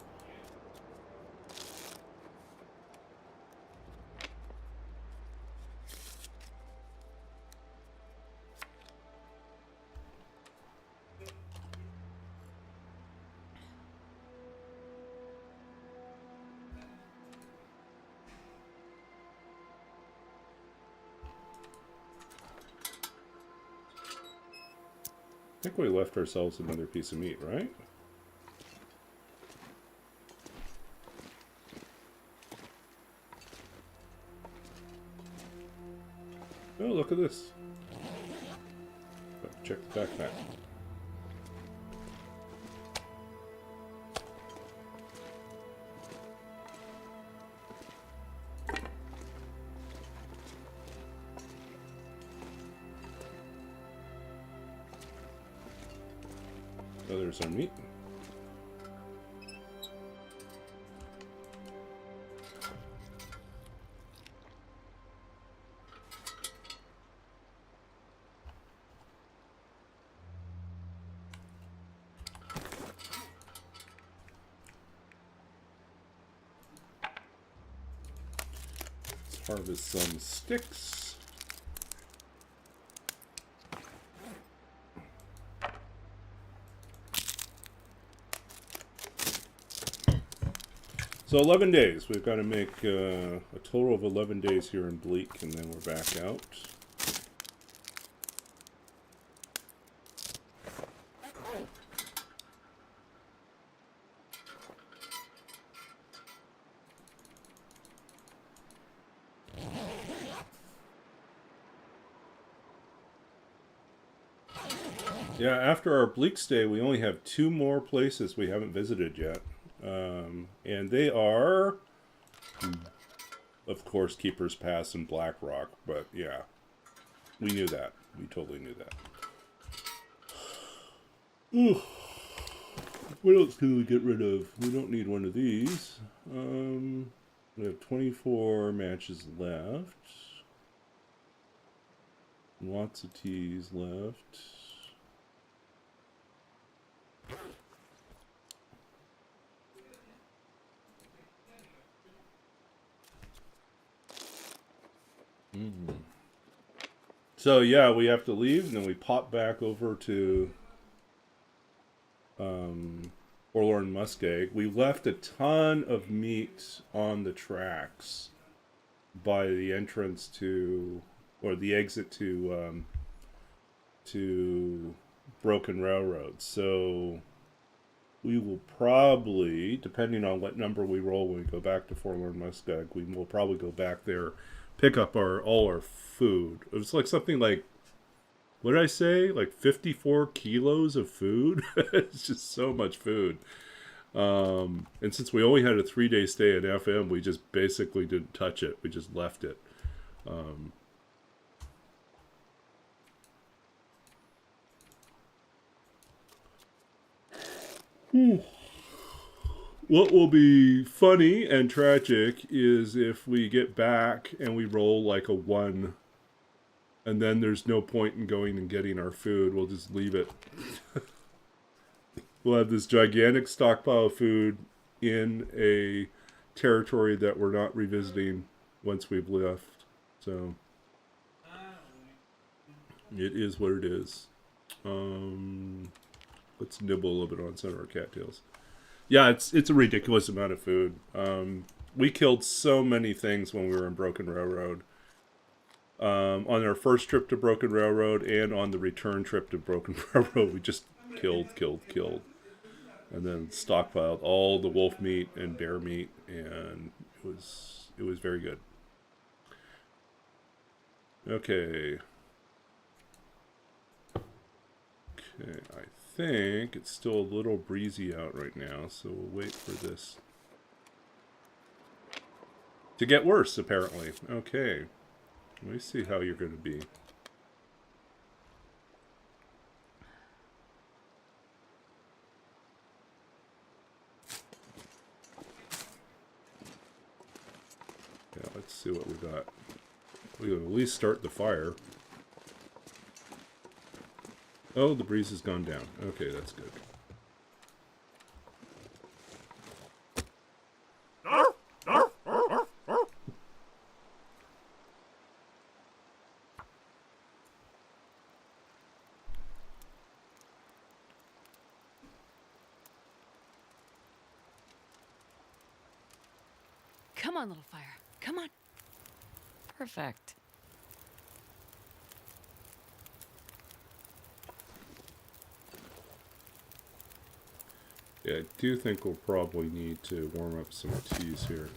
[SPEAKER 1] I think we left ourselves another piece of meat, right? Oh, look at this. Check the backpack. Oh, there's our meat. Let's harvest some sticks. So 11 days. We've got to make a total of 11 days here in Bleak, and then we're back out. Yeah, after our Bleak stay, we only have 2 more places we haven't visited yet. And they are, of course, Keeper's Pass and Black Rock, but yeah, we knew that. We totally knew that. Ooh. What else can we get rid of? We don't need one of these. We have 24 matches left. Lots of teas left. So yeah, we have to leave, and then we pop back over to Forlorn Muskeg. We left a ton of meat on the tracks by the entrance to, or the exit to Broken Railroad. So we will probably, depending on what number we roll when we go back to Forlorn Muskeg, we will probably go back there, pick up all our food. It was like something like, what did I say? Like 54 kilos of food? It's just so much food. And since we only had a 3-day stay at FM, we just basically didn't touch it. We just left it. What will be funny and tragic is if we get back and we roll like a 1, and then there's no point in going and getting our food. We'll just leave it. We'll have this gigantic stockpile of food in a territory that we're not revisiting once we've left. So it is what it is. Let's nibble a little bit on some of our cattails. Yeah, it's a ridiculous amount of food. We killed so many things when we were in Broken Railroad. On our first trip to Broken Railroad and on the return trip to Broken Railroad, we just killed. And then stockpiled all the wolf meat and bear meat, and it was very good. Okay. Okay, I think it's still a little breezy out right now, so we'll wait for this to get worse, apparently. Okay. Let me see how you're going to be. Yeah, let's see what we got. We can at least start the fire. Oh, the breeze has gone down. Okay, that's good.
[SPEAKER 2] Come on, little fire. Come on. Perfect.
[SPEAKER 1] Yeah, I do think we'll probably need to warm up some teas here.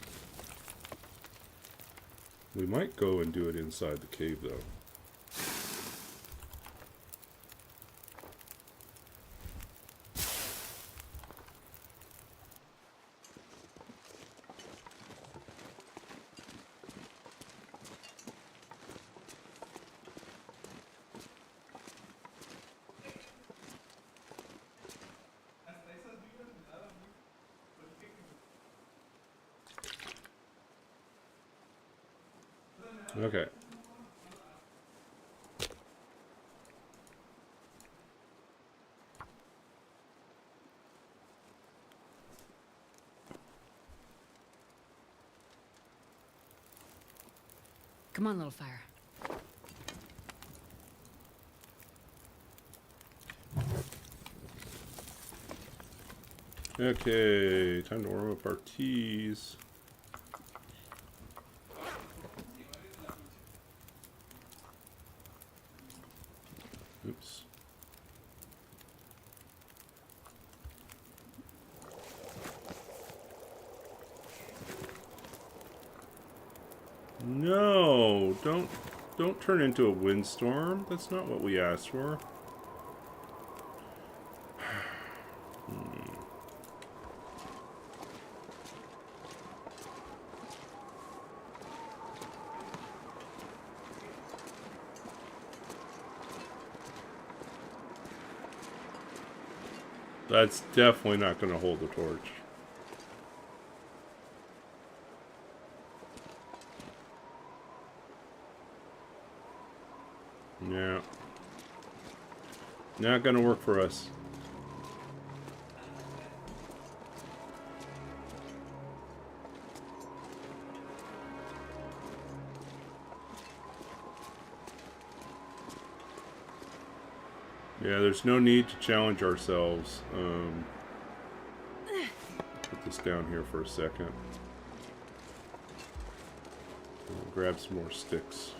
[SPEAKER 1] We might go and do it inside the cave, though. Okay.
[SPEAKER 2] Come on, little fire.
[SPEAKER 1] Okay, time to warm up our teas. Oops. No, don't turn into a windstorm. That's not what we asked for. That's definitely not going to hold the torch. Yeah. Not going to work for us. Yeah, there's no need to challenge ourselves. Put this down here for a second. I'll grab some more sticks.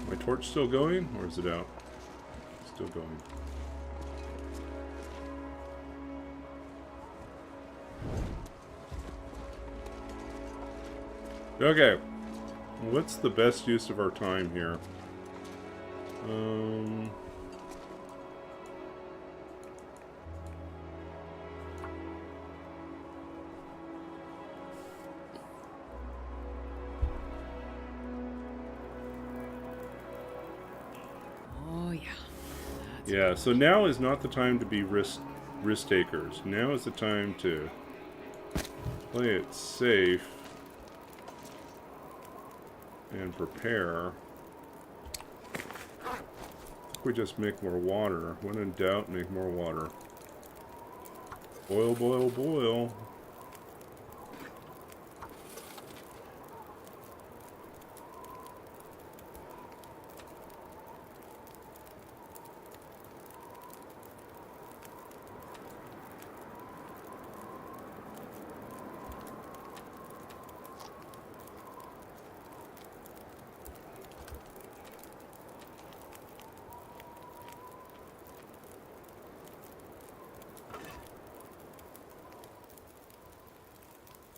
[SPEAKER 1] My torch still going, or is it out? Still going. Okay. What's the best use of our time here?
[SPEAKER 2] Oh, yeah. That's
[SPEAKER 1] Yeah, so now is not the time to be risk takers. Now is the time to play it safe and prepare. We just make more water. When in doubt, make more water. Boil, boil, boil.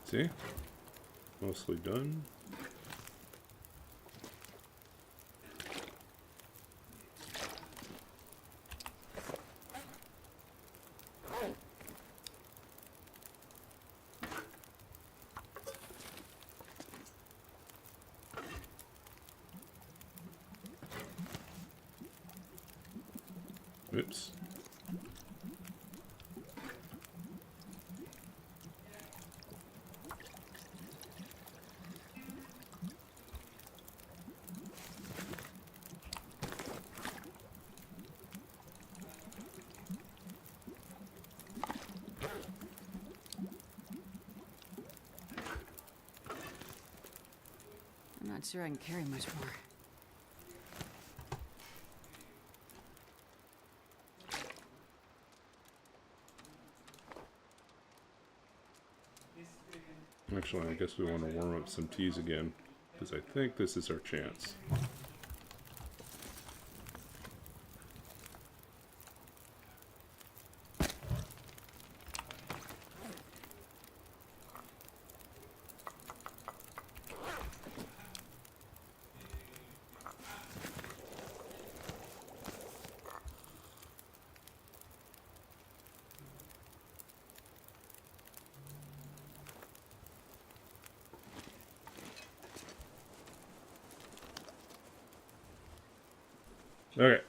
[SPEAKER 1] See? Mostly done. Oops.
[SPEAKER 2] I'm not sure I can carry much more.
[SPEAKER 1] Actually, I guess we want to warm up some teas again, because I think this is our chance. Okay.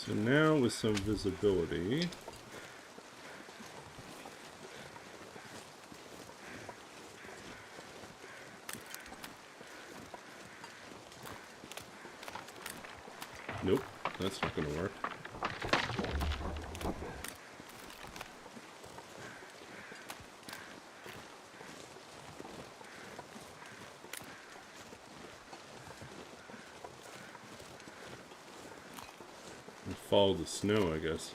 [SPEAKER 1] So now with some visibility, nope, that's not going to work. Follow the snow, I guess.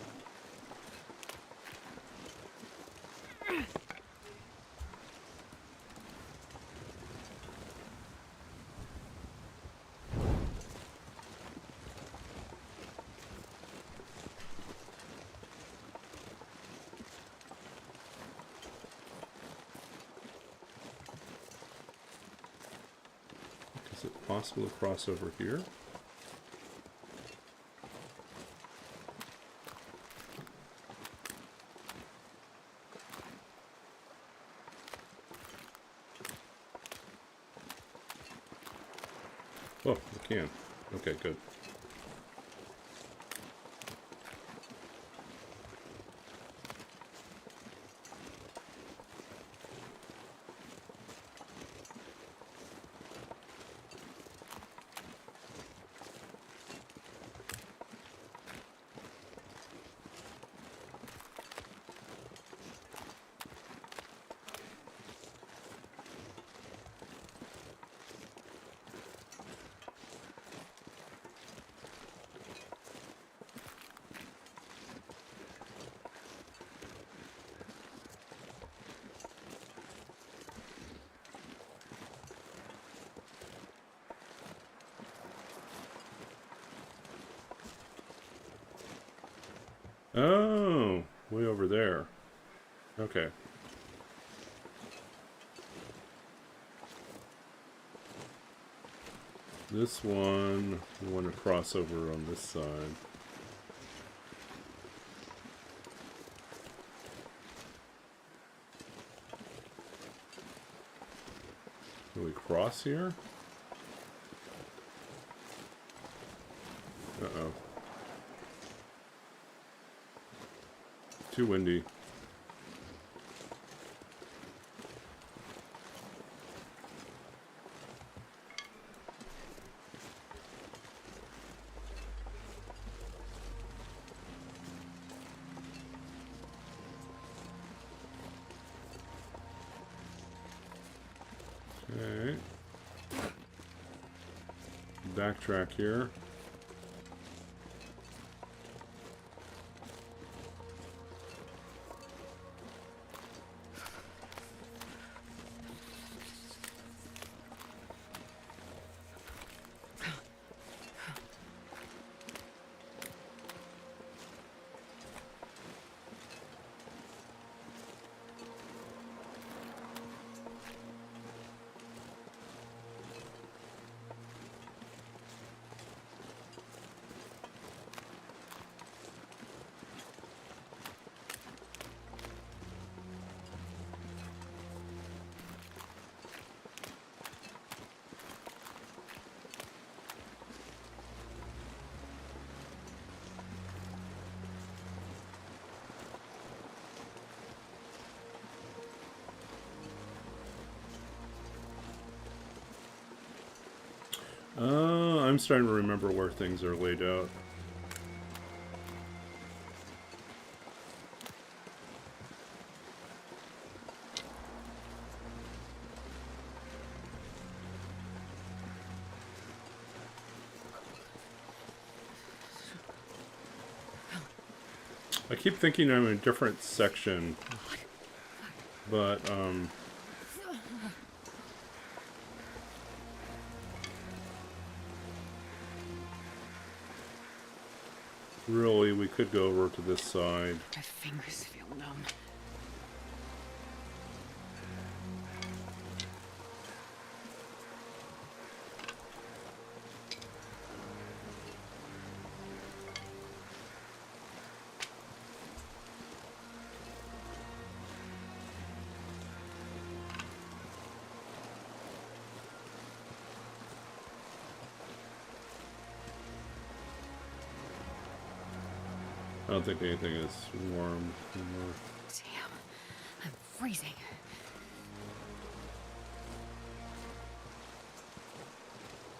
[SPEAKER 1] Is it possible to cross over here? Oh, I can. Okay, good. Oh, way over there. Okay. This one, we want to cross over on this side. Can we cross here? Uh-oh. Too windy. Okay. Backtrack here. I'm starting to remember where things are laid out. I keep thinking I'm in a different section, but, really, we could go over to this side.
[SPEAKER 2] My fingers feel numb.
[SPEAKER 1] I don't think anything is warm anymore.
[SPEAKER 2] Damn, I'm freezing.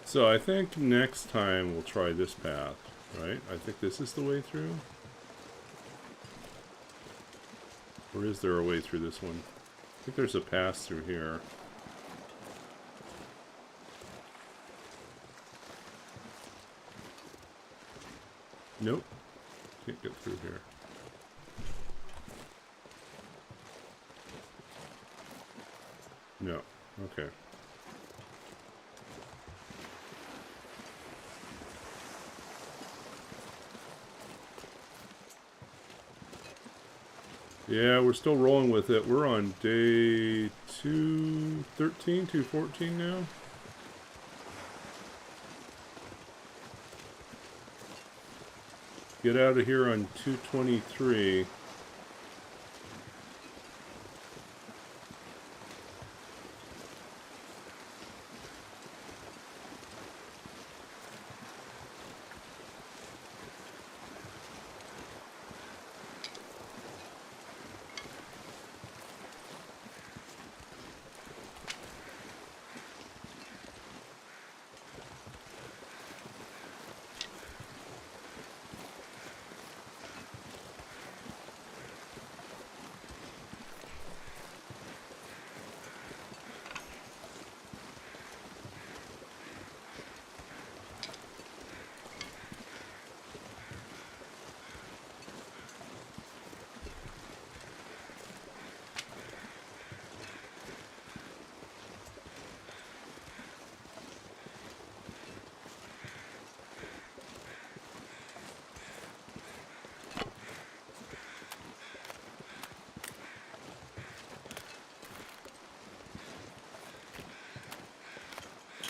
[SPEAKER 1] So I think next time we'll try this path, right? I think this is the way through. Or is there a way through this one? I think there's a pass through here. Nope. Can't get through here. No. Okay. Yeah, we're still rolling with it. We're on day 213, 214 now. Get out of here on 223.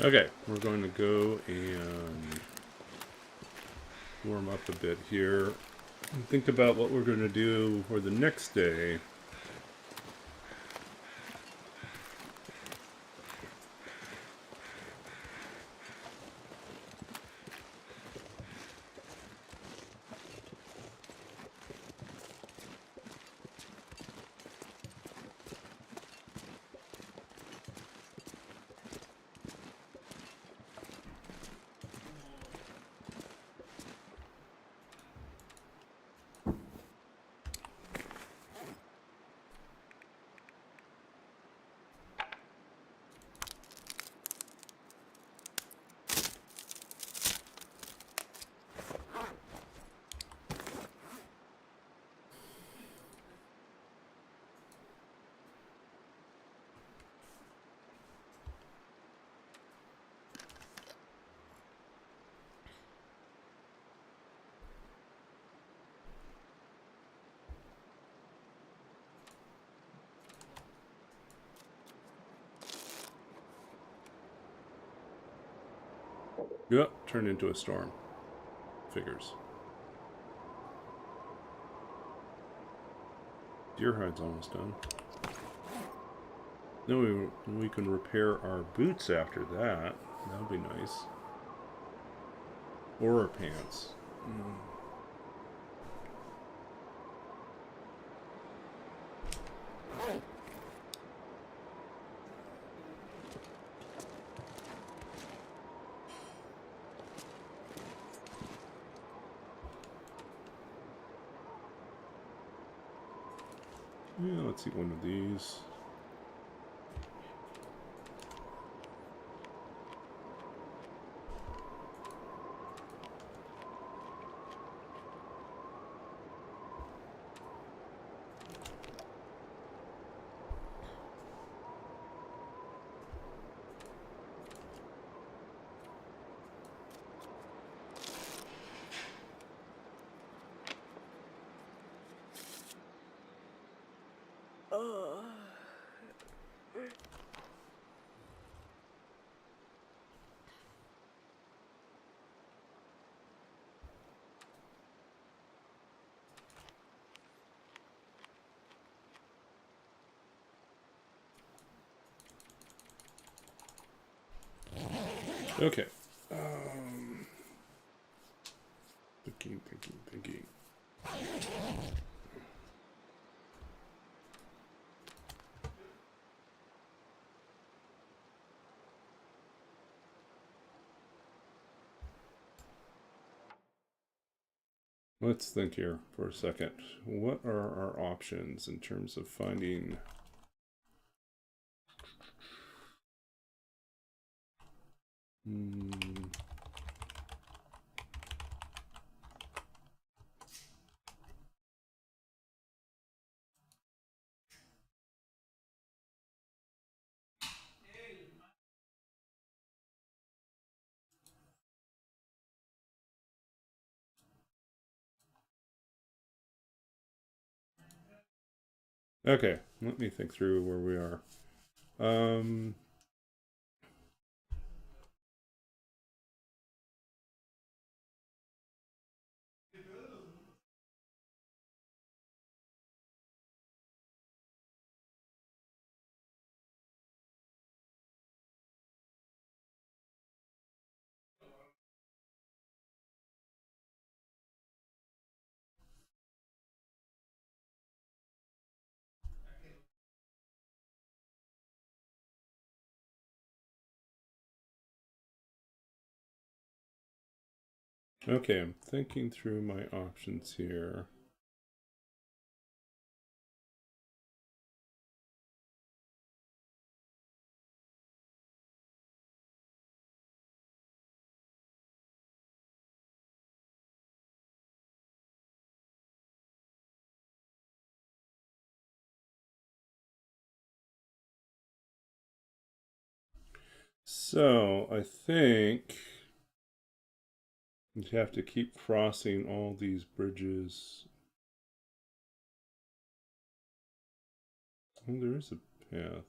[SPEAKER 1] Okay, we're going to go and warm up a bit here and think about what we're going to do for the next day. Yep, turned into a storm. Figures. Deer hide's almost done. Then we can repair our boots after that. That'll be nice. Or our pants. Yeah, let's eat one of these. Okay. Thinking. Let's think here for a second. What are our options in terms of finding... Okay, let me think through where we are. Okay, I'm thinking through my options here. So, I think you have to keep crossing all these bridges. Oh, there is a path.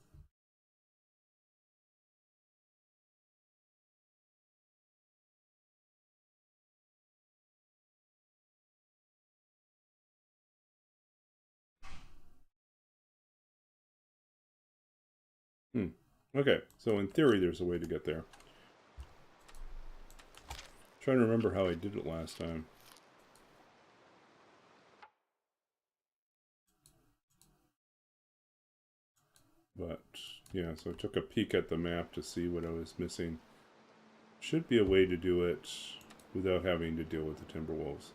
[SPEAKER 1] Okay, so in theory there's a way to get there. Trying to remember how I did it last time. But, yeah, so I took a peek at the map to see what I was missing. Should be a way to do it without having to deal with the Timberwolves.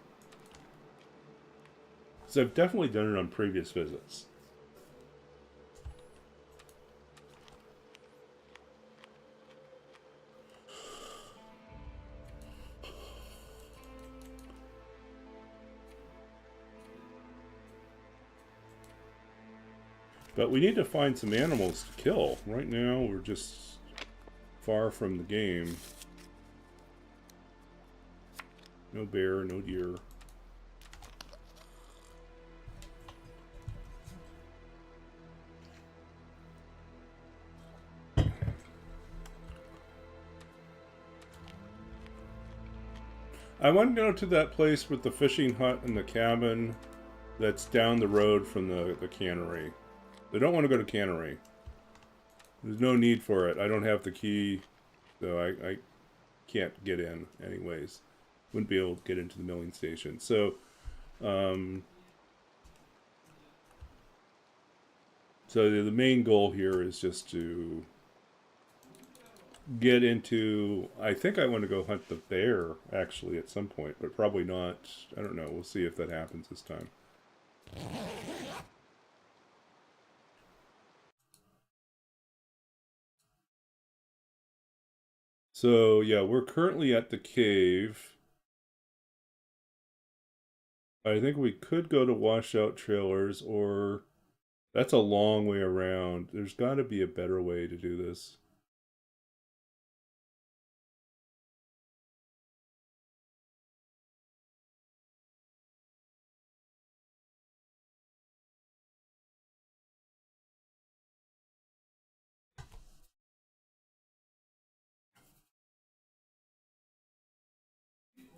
[SPEAKER 1] So I've definitely done it on previous visits. But we need to find some animals to kill. Right now, we're just far from the game. No bear, no deer. I want to go to that place with the fishing hut and the cabin that's down the road from the cannery. I don't want to go to cannery. There's no need for it. I don't have the key, so I can't get in anyways. Wouldn't be able to get into the milling station. So, so the main goal here is just to get into... I think I want to go hunt the bear, actually, at some point, but probably not. I don't know. We'll see if that happens this time. So, yeah, we're currently at the cave. I think we could go to washout trailers, or... That's a long way around. There's got to be a better way to do this.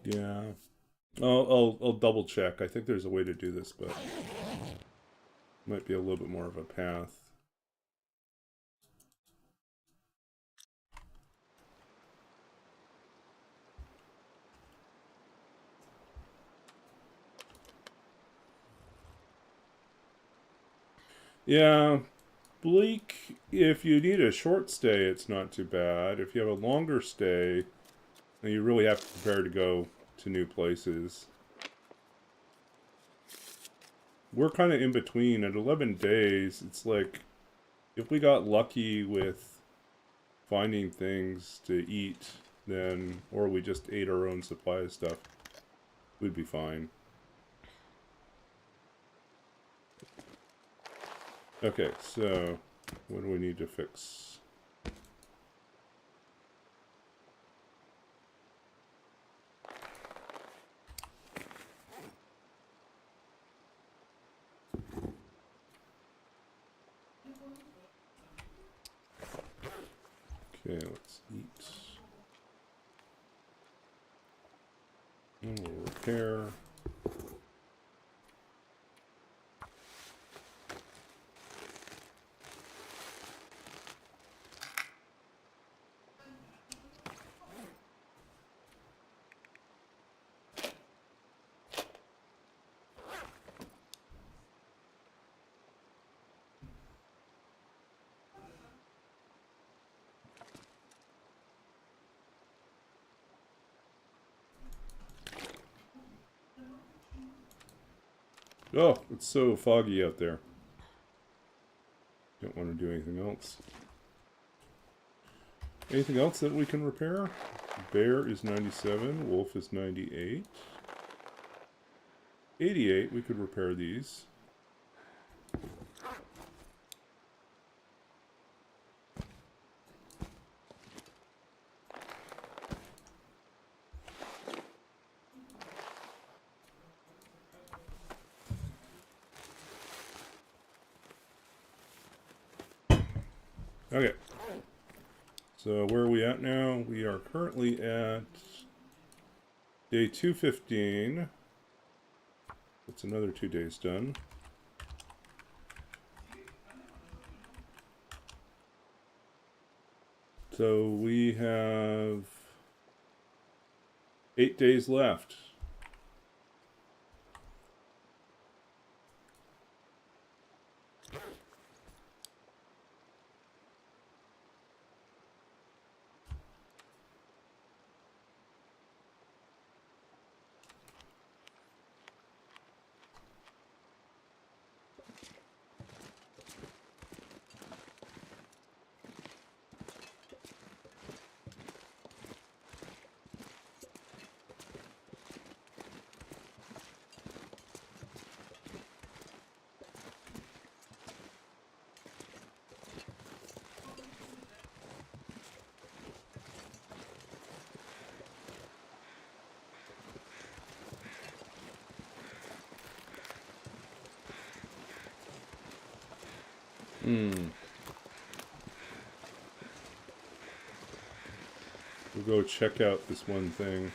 [SPEAKER 1] Yeah. I'll double check. I think there's a way to do this, but might be a little bit more of a path. Yeah, Bleak, if you need a short stay, it's not too bad. If you have a longer stay, then you really have to prepare to go to new places. We're kind of in between. At 11 days, it's like, if we got lucky with finding things to eat, then, or we just ate our own supply of stuff, we'd be fine. Okay, so what do we need to fix? Okay, let's eat. And we'll repair. Oh, it's so foggy out there. Don't want to do anything else. Anything else that we can repair? Bear is 97, wolf is 98. 88, we could repair these. Okay. So where are we at now? We are currently at day 215. That's another 2 days done. So we have 8 days left. We'll go check out this one thing.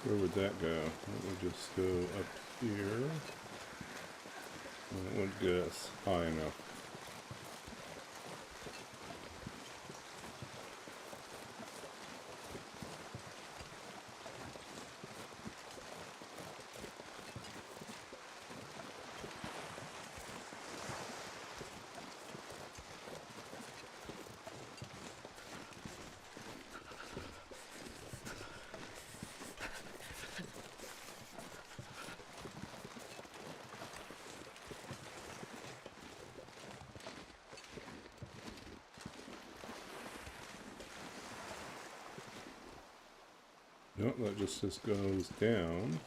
[SPEAKER 1] Where would that go? That would just go up here. That would get us high enough. Nope, that just goes down.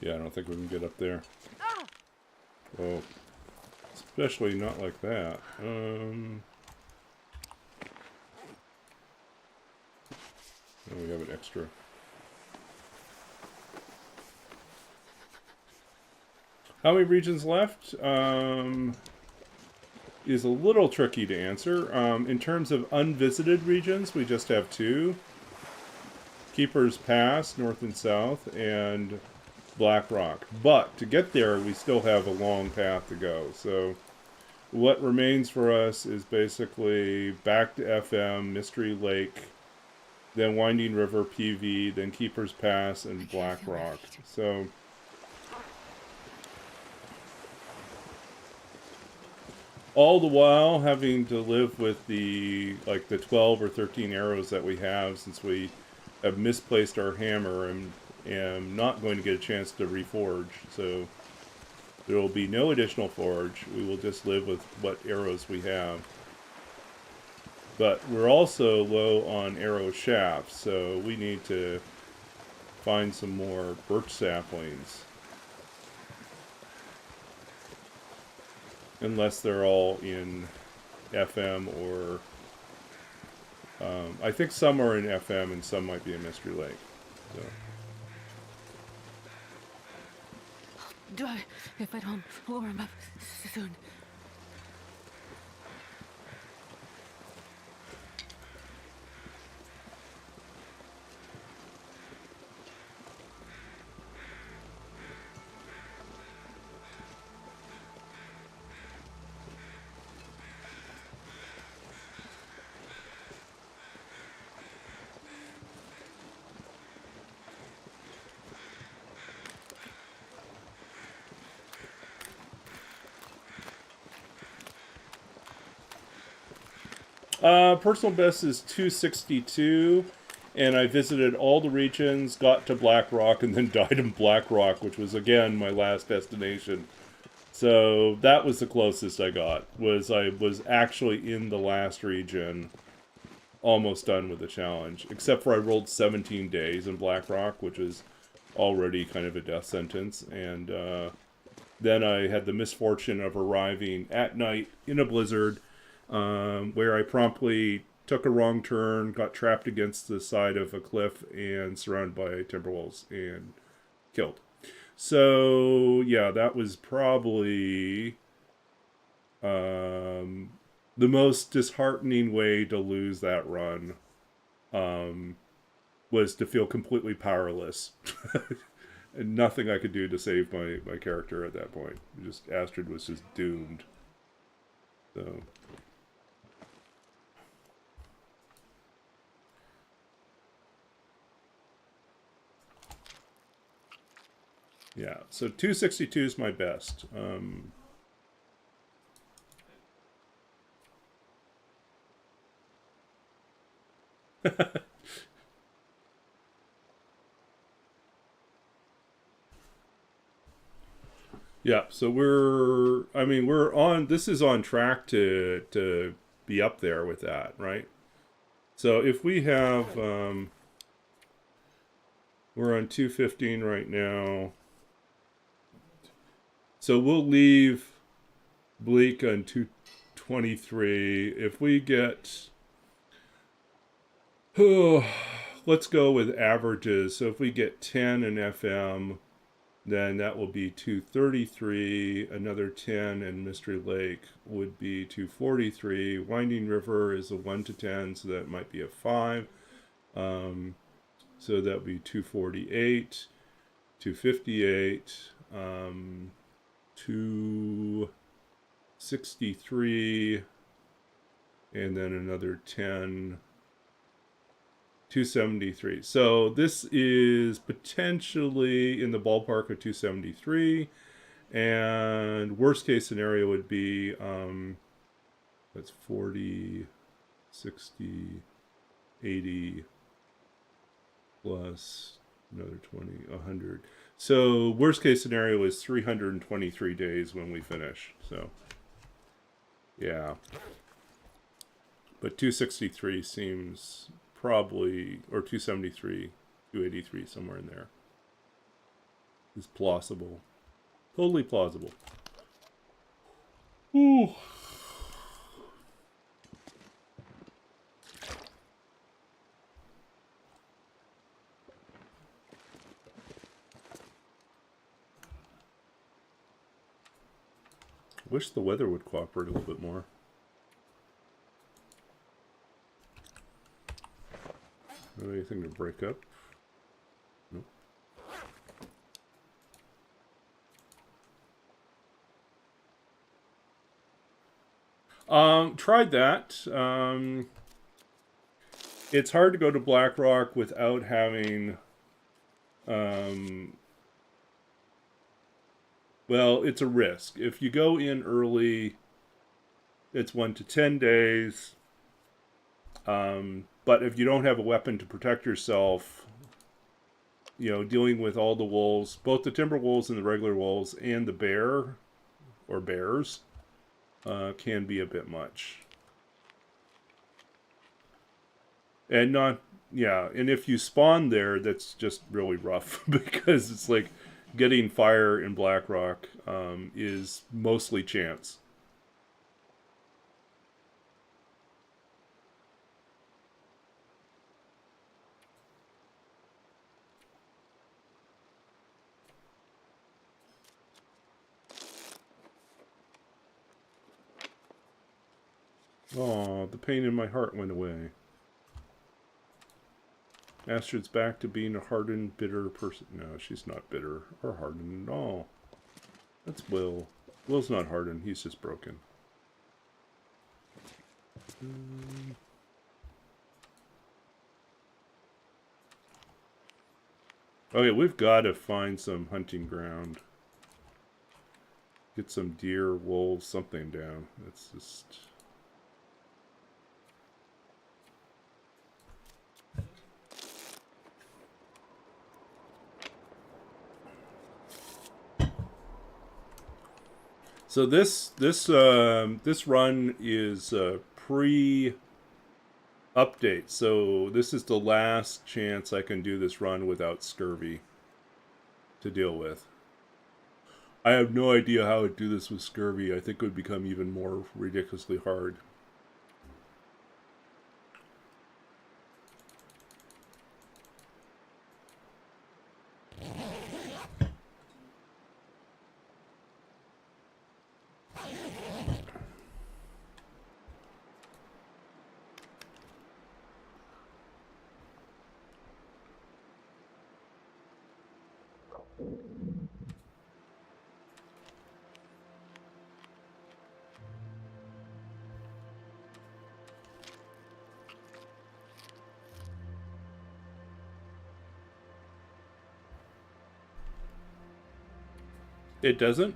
[SPEAKER 1] Yeah, I don't think we can get up there. Oh. Especially not like that. Oh, we have an extra. How many regions left? Is a little tricky to answer. In terms of unvisited regions, we just have 2. Keeper's Pass, north and south, and Black Rock. But to get there, we still have a long path to go. So what remains for us is basically back to FM, Mystery Lake, then Winding River, PV, then Keeper's Pass, and Black Rock. So all the while having to live with the 12 or 13 arrows that we have, since we have misplaced our hammer and am not going to get a chance to reforge. So there will be no additional forge. We will just live with what arrows we have. But we're also low on arrow shafts, so we need to find some more birch saplings. Unless they're all in FM or... I think some are in FM and some might be in Mystery Lake. So.
[SPEAKER 2] If I don't warm up soon.
[SPEAKER 1] Personal best is 262, and I visited all the regions, got to Black Rock, and then died in Black Rock, which was, again, my last destination. So that was the closest I got. I was actually in the last region, almost done with the challenge. Except for I rolled 17 days in Blackrock, which is already kind of a death sentence. And then I had the misfortune of arriving at night in a blizzard, where I promptly took a wrong turn, got trapped against the side of a cliff, and surrounded by timber wolves and killed. So yeah, that was probably the most disheartening way to lose that run. Was to feel completely powerless. And nothing I could do to save my character at that point. Astrid was just doomed. So yeah, so 262 is my best. Yeah, so we're on, this is on track to be up there with that, right? So if we have, we're on 215 right now. So we'll leave Bleak on 223. If we get, let's go with averages. So if we get 10 in FM, then that will be 233. Another 10 in Mystery Lake would be 243. Winding River is a 1 to 10, so that might be a 5. So that would be 248, 258, 263, and then another 10. 273. So this is potentially in the ballpark of 273, and worst case scenario would be that's 40, 60, 80 plus another 20, 100. So worst case scenario is 323 days when we finish. So yeah, but 263 seems probably, or 273, 283, somewhere in there is plausible. Totally plausible. Ooh. Wish the weather would cooperate a little bit more. Anything to break up? Nope. Tried that. It's hard to go to Blackrock without having, well, it's a risk. If you go in early, it's 1 to 10 days. But if you don't have a weapon to protect yourself, dealing with all the wolves, both the timber wolves and the regular wolves, and the bear or bears, can be a bit much. And and if you spawn there, that's just really rough because it's like getting fire in Blackrock is mostly chance. Oh, the pain in my heart went away. Astrid's back to being a hardened, bitter person. No, she's not bitter or hardened at all. That's Will. Will's not hardened, he's just broken. Okay, we've got to find some hunting ground. Get some deer, wolves, something down. It's just... So this run is pre-update. So this is the last chance I can do this run without scurvy to deal with. I have no idea how I'd do this with scurvy. I think it would become even more ridiculously hard. It doesn't?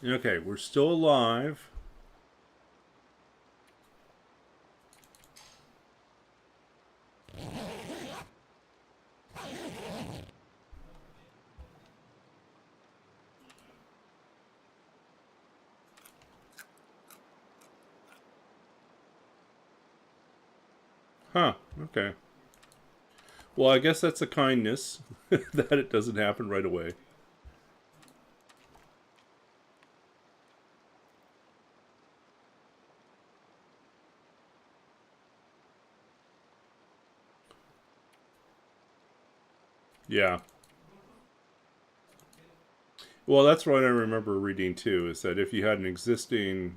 [SPEAKER 1] Okay, we're still alive. Huh, okay. Well, I guess that's a kindness that it doesn't happen right away. Yeah. Well, that's what I remember reading too, is that if you had an existing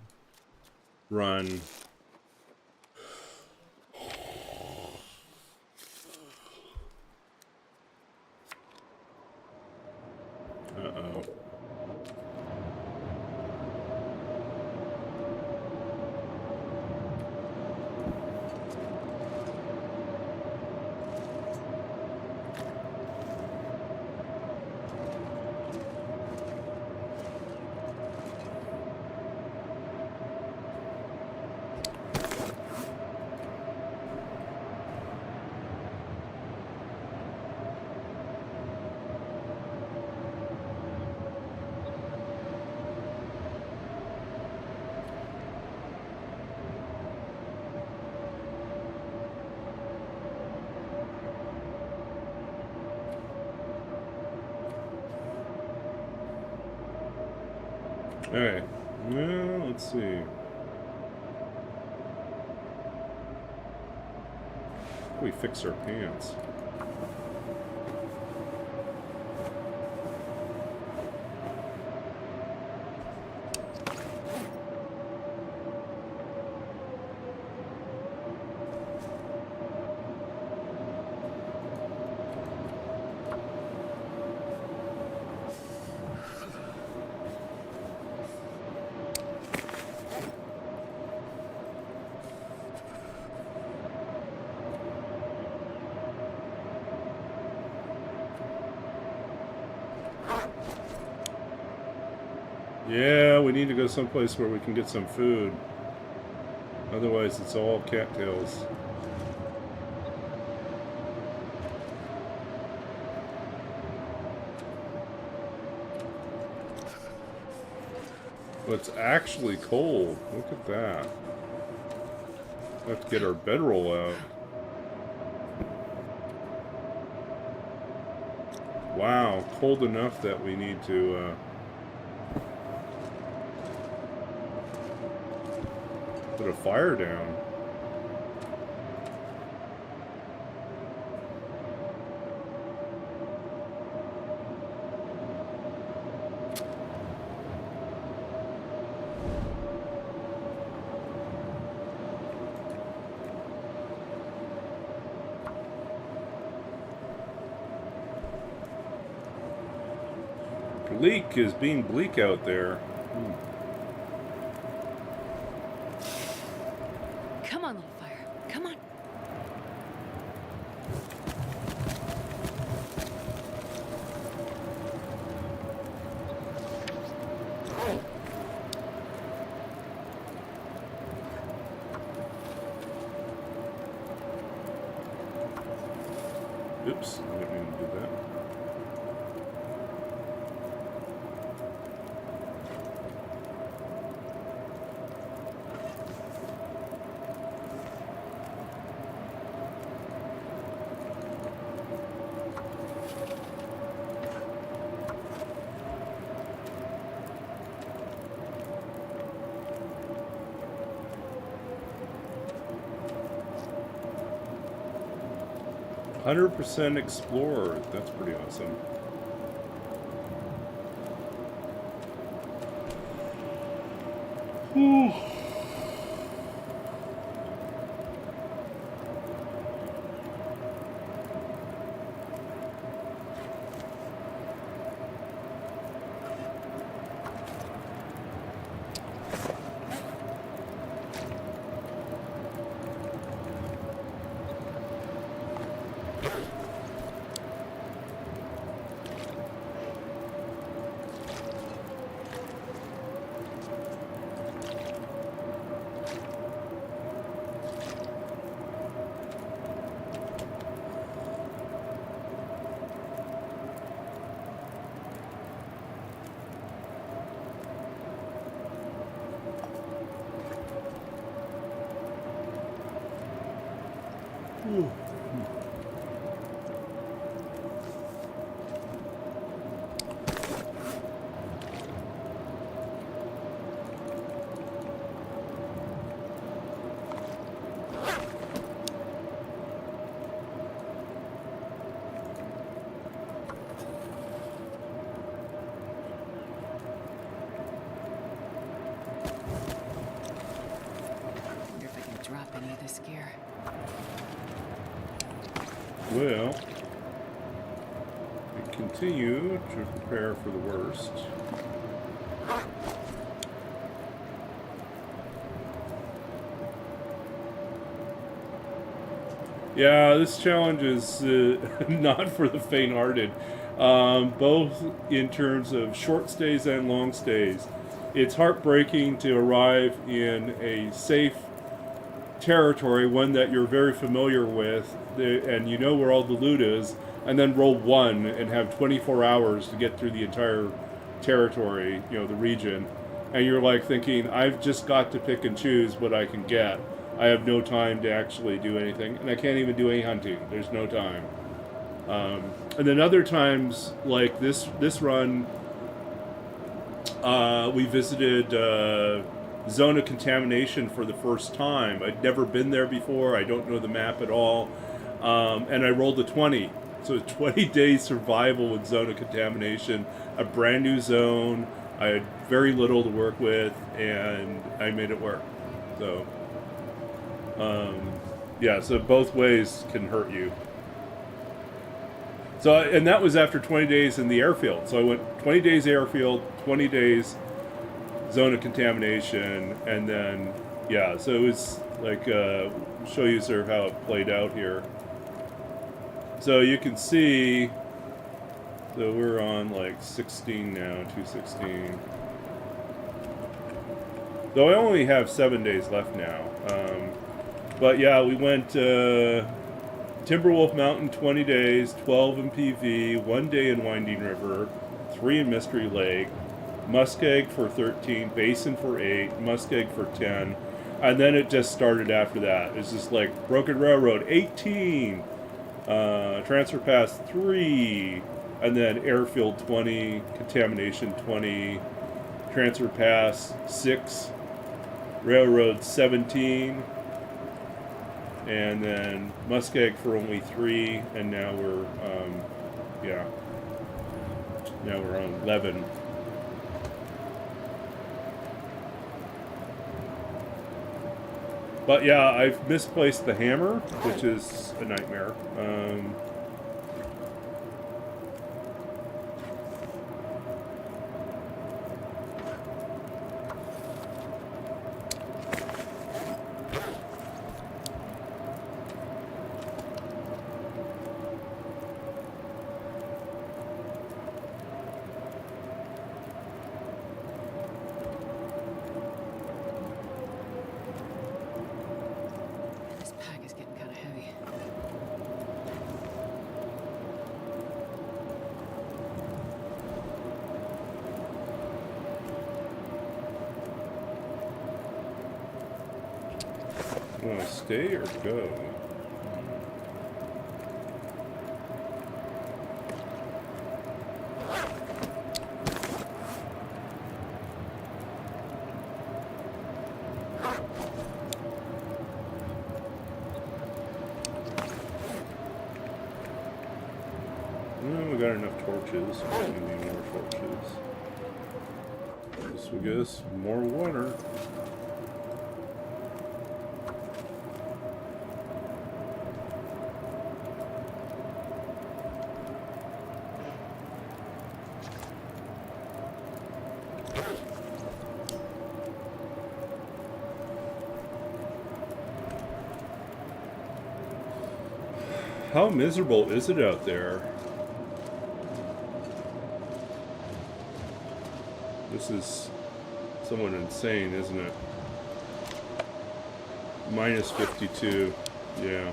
[SPEAKER 1] run... Uh-oh. Okay. Well, let's see. We fix our pants. Yeah, we need to go someplace where we can get some food. Otherwise, it's all cattails. But it's actually cold. Look at that. We have to get our bedroll out. Wow, cold enough that we need to put a fire down. Bleak is being bleak out there.
[SPEAKER 2] Come on, little fire. Come on.
[SPEAKER 1] Oops, I didn't mean to do that. 100% explorer. That's pretty awesome. Whew.
[SPEAKER 2] Wonder if I can drop any of this gear.
[SPEAKER 1] Well, we continue to prepare for the worst. Yeah, this challenge is not for the faint-hearted, both in terms of short stays and long stays. It's heartbreaking to arrive in a safe territory, one that you're very familiar with, and you know where all the loot is, and then roll one and have 24 hours to get through the entire territory, you know, the region. And you're like thinking, I've just got to pick and choose what I can get. I have no time to actually do anything, and I can't even do any hunting. There's no time. And then other times, like this run, we visited Zone of Contamination for the first time. I'd never been there before. I don't know the map at all. And I rolled a 20. So 20 days survival with Zone of Contamination, a brand new zone. I had very little to work with, and I made it work. So, yeah, so both ways can hurt you. So, and that was after 20 days in the airfield. So I went 20 days airfield, 20 days Zone of Contamination, and then, yeah, so it was like, show you sort of how it played out here. So you can see, so we're on like 16 now, 216. Though I only have 7 days left now. But yeah, we went Timberwolf Mountain 20 days, 12 in PV, 1 day in Winding River, 3 in Mystery Lake, Muskeg for 13, Basin for 8, Muskeg for 10, and then it just started after that. It's just like Broken Railroad 18, Transfer Pass 3, and then Airfield 20, Contamination 20, Transfer Pass 6, Railroad 17, and then Muskeg for only 3, and now we're, yeah, now we're on 11. But yeah, I've misplaced the hammer, which is a nightmare.
[SPEAKER 2] This pack is getting kind of heavy.
[SPEAKER 1] Want to stay or go? We got enough torches. We need more torches. So I guess more water. How miserable is it out there? This is somewhat insane, isn't it? Minus 52. Yeah.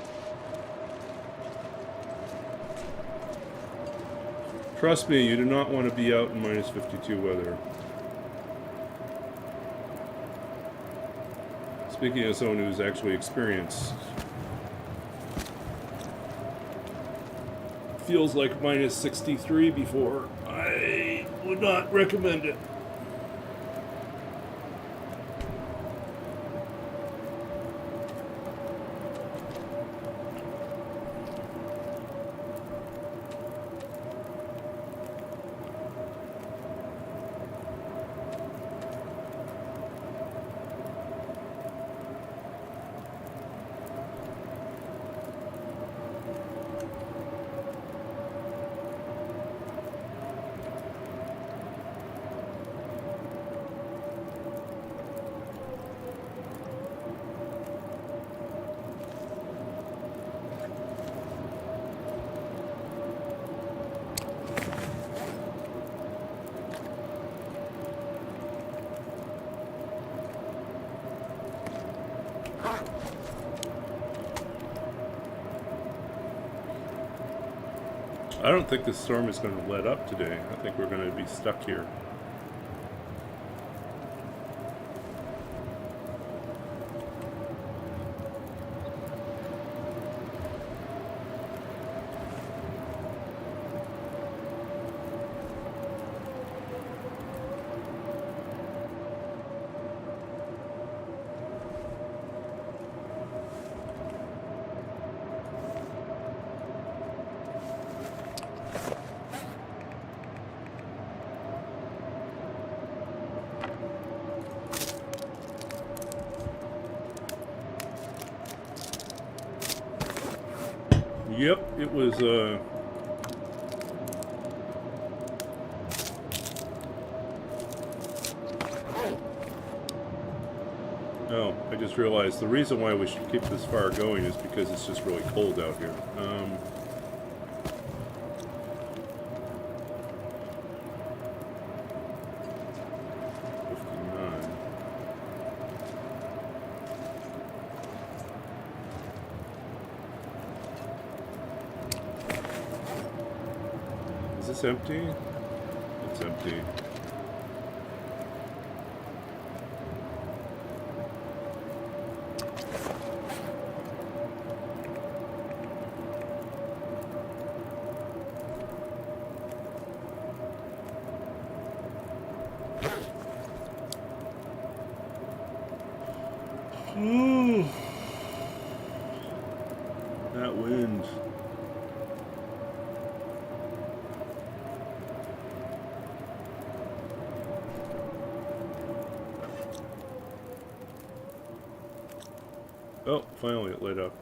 [SPEAKER 1] Trust me, you do not want to be out in minus 52 weather. Speaking as someone who's actually experienced, feels like minus 63 before. I would not recommend it. I don't think the storm is going to let up today. I think we're going to be stuck here. Yep, it was, Oh, I just realized the reason why we should keep this fire going is because it's just really cold out here. 59. Is this empty? It's empty. That wind. Oh, finally it lit up.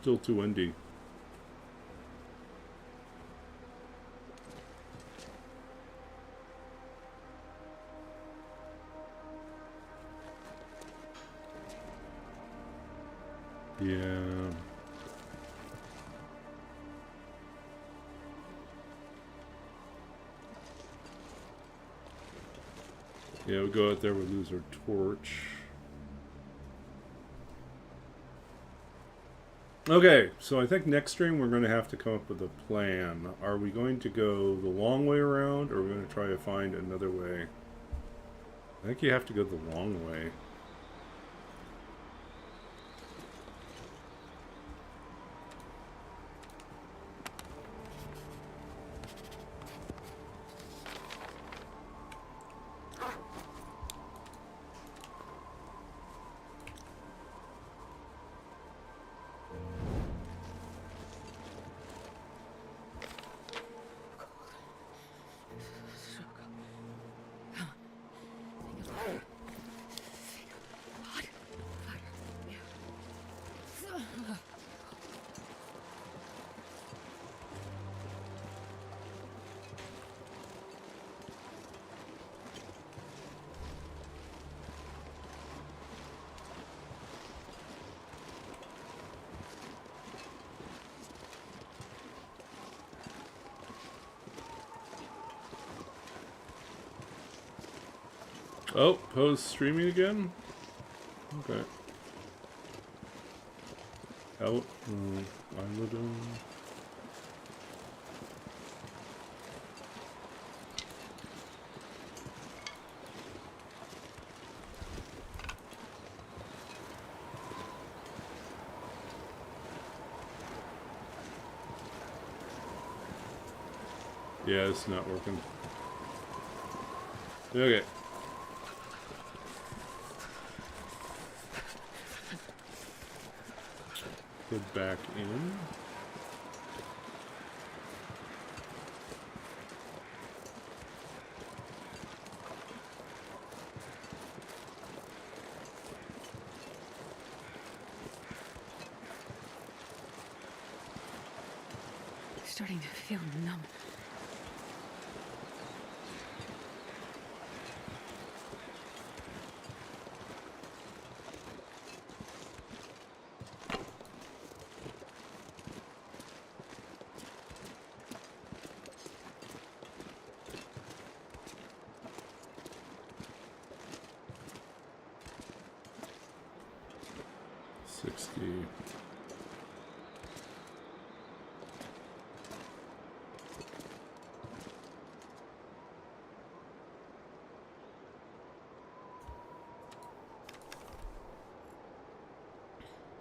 [SPEAKER 1] still too windy. Yeah. Yeah, we go out there, we lose our torch. Okay, so I think next stream we're going to have to come up with a plan. Are we going to go the long way around, or are we going to try to find another way? I think you have to go the long way. Oh, Poe's streaming again? Okay. Out. I would, yeah, it's not working. Okay. Get back in.
[SPEAKER 2] Starting to feel numb.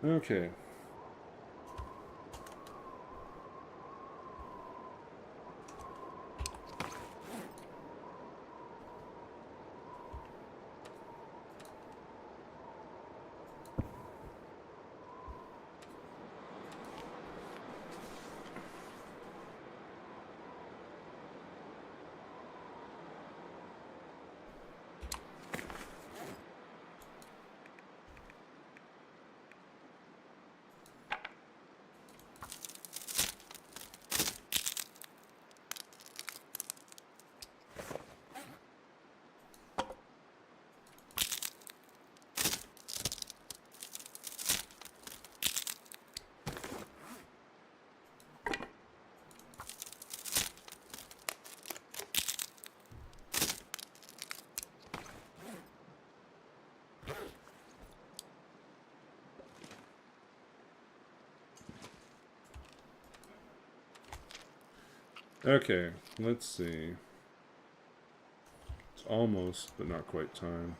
[SPEAKER 1] Okay. Okay, let's see. It's almost, but not quite time.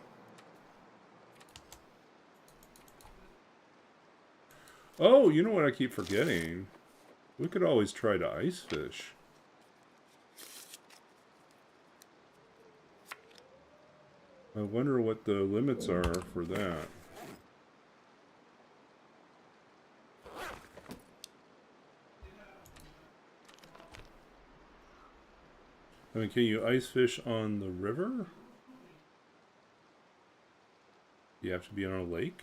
[SPEAKER 1] Oh, you know what I keep forgetting? We could always try to ice fish. I wonder what the limits are for that. I mean, can you ice fish on the river? You have to be on a lake?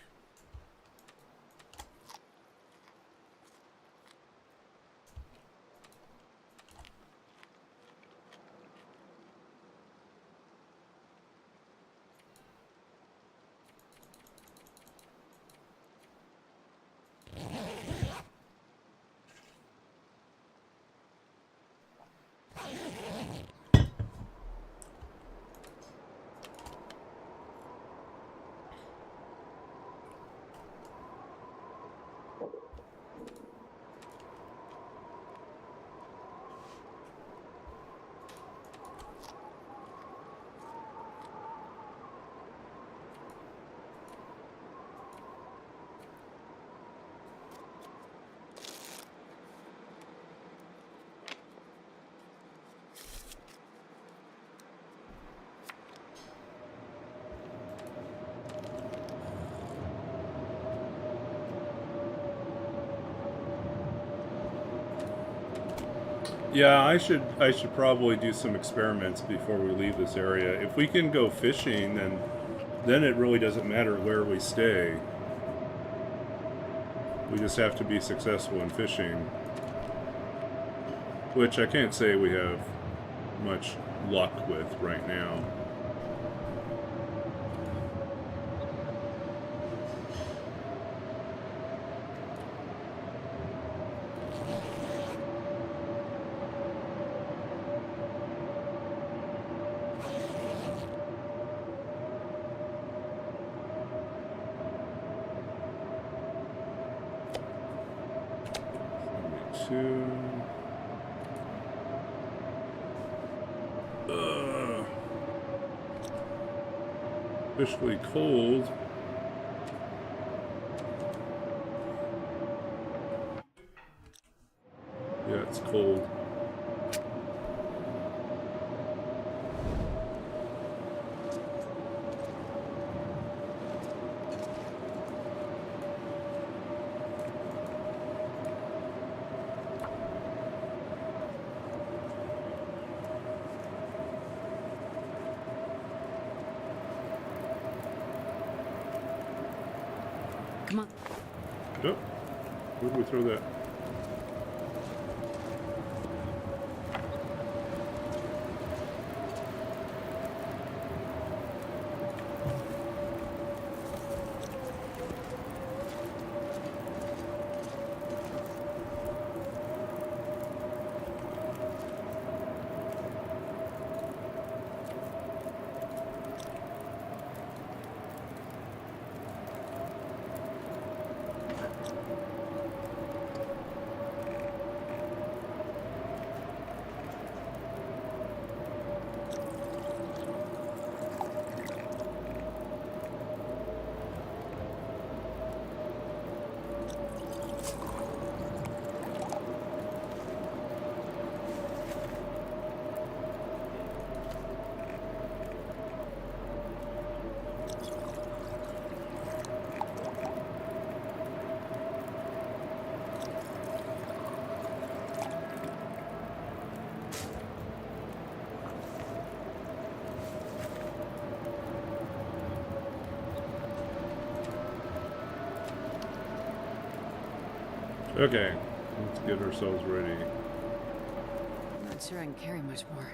[SPEAKER 1] Yeah, I should probably do some experiments before we leave this area. If we can go fishing, then it really doesn't matter where we stay. We just have to be successful in fishing. Which I can't say we have much luck with right now. Two. Officially cold. Yeah, it's cold.
[SPEAKER 2] Come on.
[SPEAKER 1] Oh, where did we throw that? Okay, let's get ourselves ready.
[SPEAKER 2] I'm not sure I can carry much more.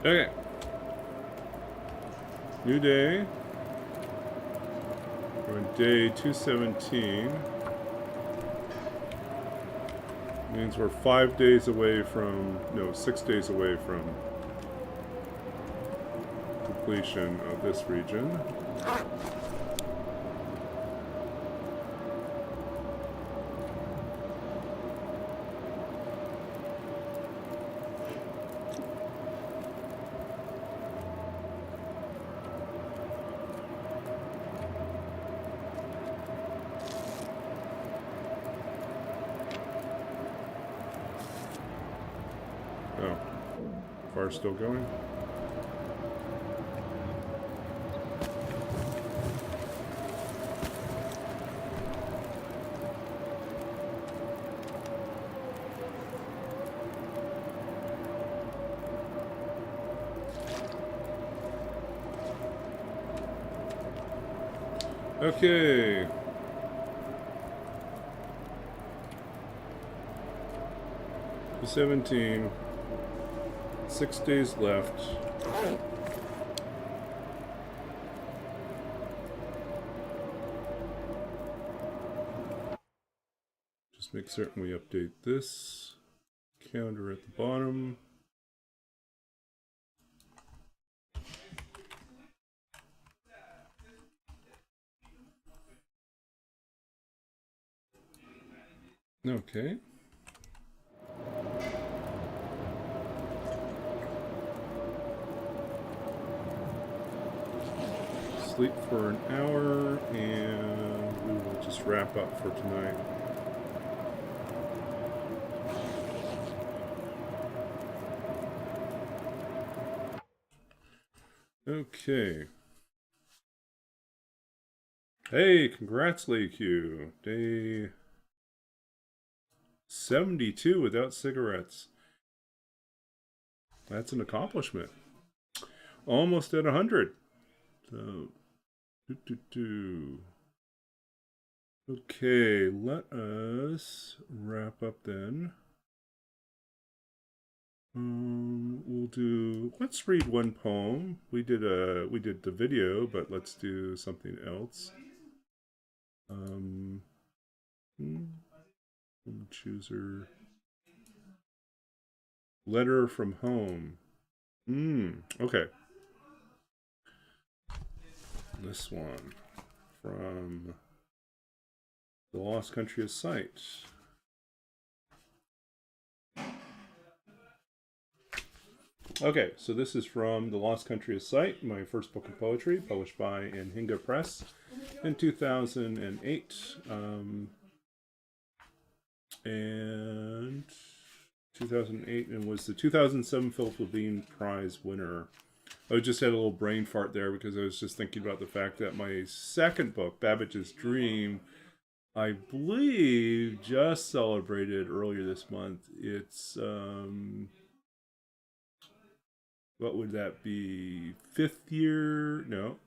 [SPEAKER 1] Okay. New day. We're on day 217. Means we're 5 days away from, no, 6 days away from completion of this region. Oh, fire's still going? Okay. The 17. 6 days left. Just make certain we update this counter at the bottom. Okay. Sleep for an hour, and we will just wrap up for tonight. Okay. Hey, congrats, LayQ. Day 72 without cigarettes. That's an accomplishment. Almost at 100. So, okay, let us wrap up then. Let's read one poem. We did the video, but let's do something else. Chooser. Letter from Home. Okay. This one from The Lost Country of Sight. Okay, so this is from The Lost Country of Sight, my first book of poetry, published by Inhinga Press in 2008. And 2008, and was the 2007 Philip Levine Prize winner. I just had a little brain fart there because I was just thinking about the fact that my second book, Babbage's Dream, I believe just celebrated earlier this month. It's what would that be? 5th year? No,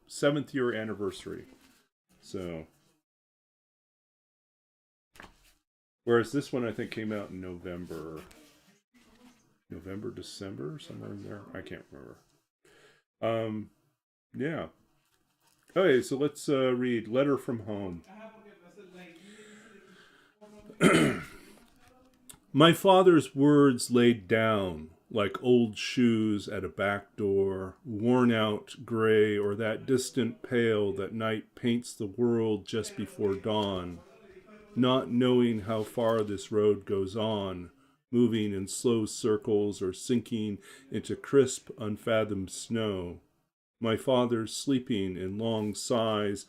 [SPEAKER 1] 7th year anniversary. So, whereas this one I think came out in November, December, somewhere in there. I can't remember. Yeah. Okay, so let's read Letter from Home. My father's words laid down like old shoes at a back door, worn out, gray, or that distant pale that night paints the world just before dawn, not knowing how far this road goes on, moving in slow circles or sinking into crisp, unfathomed snow. My father sleeping in long sighs,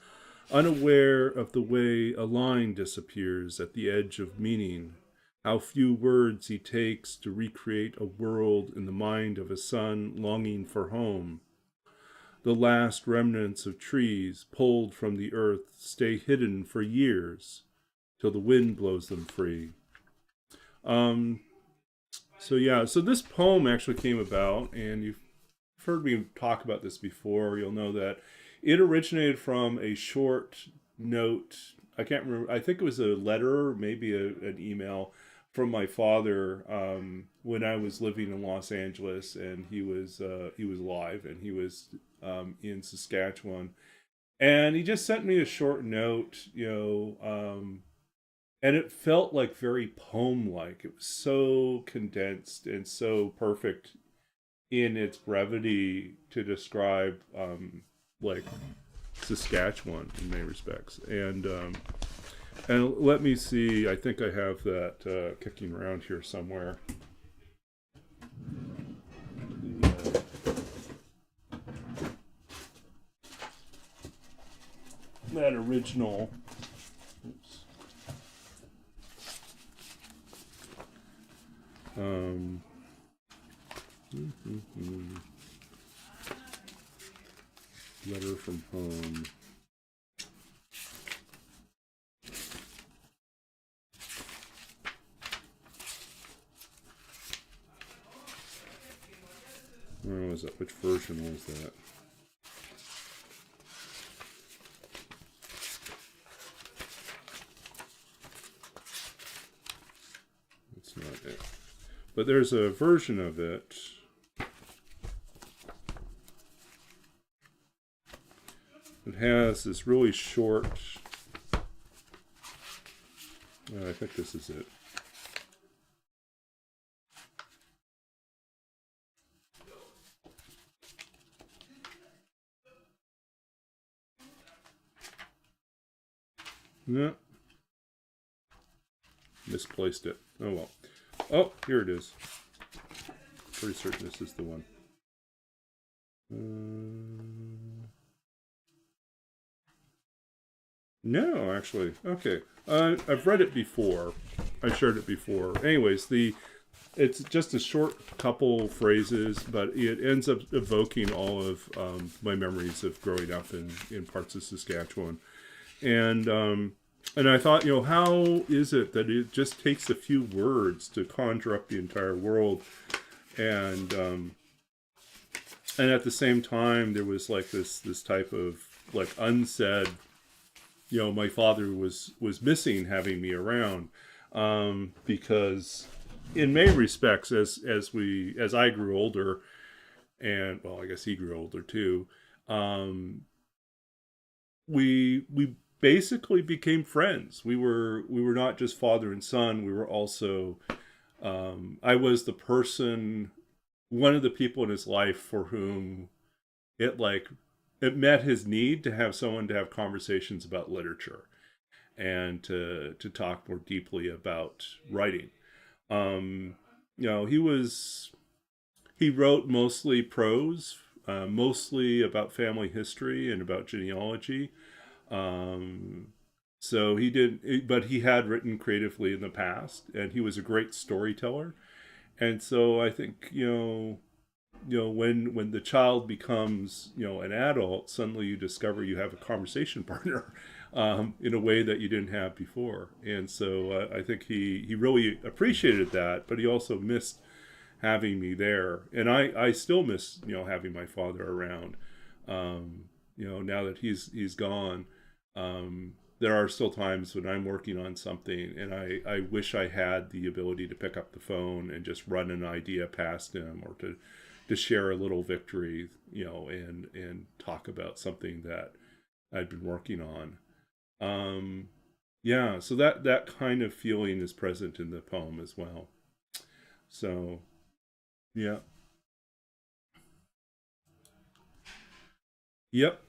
[SPEAKER 1] unaware of the way a line disappears at the edge of meaning, how few words he takes to recreate a world in the mind of a son longing for home. The last remnants of trees pulled from the earth stay hidden for years till the wind blows them free. So this poem actually came about, and you've heard me talk about this before. You'll know that it originated from a short note. I can't remember. I think it was a letter, maybe an email from my father when I was living in Los Angeles, and he was alive, and he was in Saskatchewan, and he just sent me a short note, and it felt like very poem-like. It was so condensed and so perfect in its brevity to describe like Saskatchewan in many respects. And let me see, I think I have that kicking around here somewhere. That original. Oops. Letter from Home. Where was that? Which version was that? That's not it. But there's a version of it. It has this really short. I think this is it. No. Misplaced it. Oh well. Oh, here it is. Pretty certain this is the one. No, actually. Okay. I've read it before. I shared it before. Anyways, the it's just a short couple phrases, but it ends up evoking all of my memories of growing up in parts of Saskatchewan. And I thought, how is it that it just takes a few words to conjure up the entire world? And at the same time, there was like this type of like unsaid, my father was missing having me around, because in many respects, as I grew older, and well, I guess he grew older too, we basically became friends. We were not just father and son. We were also, I was one of the people in his life for whom it met his need to have someone to have conversations about literature and to talk more deeply about writing. He wrote mostly prose, mostly about family history and about genealogy. So but he had written creatively in the past, and he was a great storyteller. And so I think, when the child becomes, an adult, suddenly you discover you have a conversation partner, in a way that you didn't have before. And so I think he really appreciated that, but he also missed having me there. And I still miss, having my father around. Now that he's gone, there are still times when I'm working on something and I wish I had the ability to pick up the phone and just run an idea past him, or to share a little victory, and talk about something that I'd been working on. So that kind of feeling is present in the poem as well. So, yeah. Yep.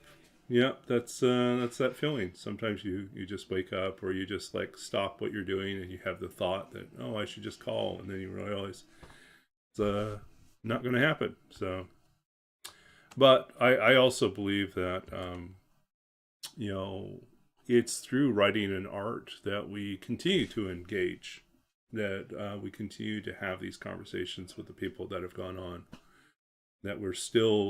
[SPEAKER 1] Yeah, that's that feeling. Sometimes you just wake up, or you just like stop what you're doing and you have the thought that, oh, I should just call, and then you realize it's not going to happen. So, but I also believe that it's through writing and art that we continue to engage, that we continue to have these conversations with the people that have gone on, that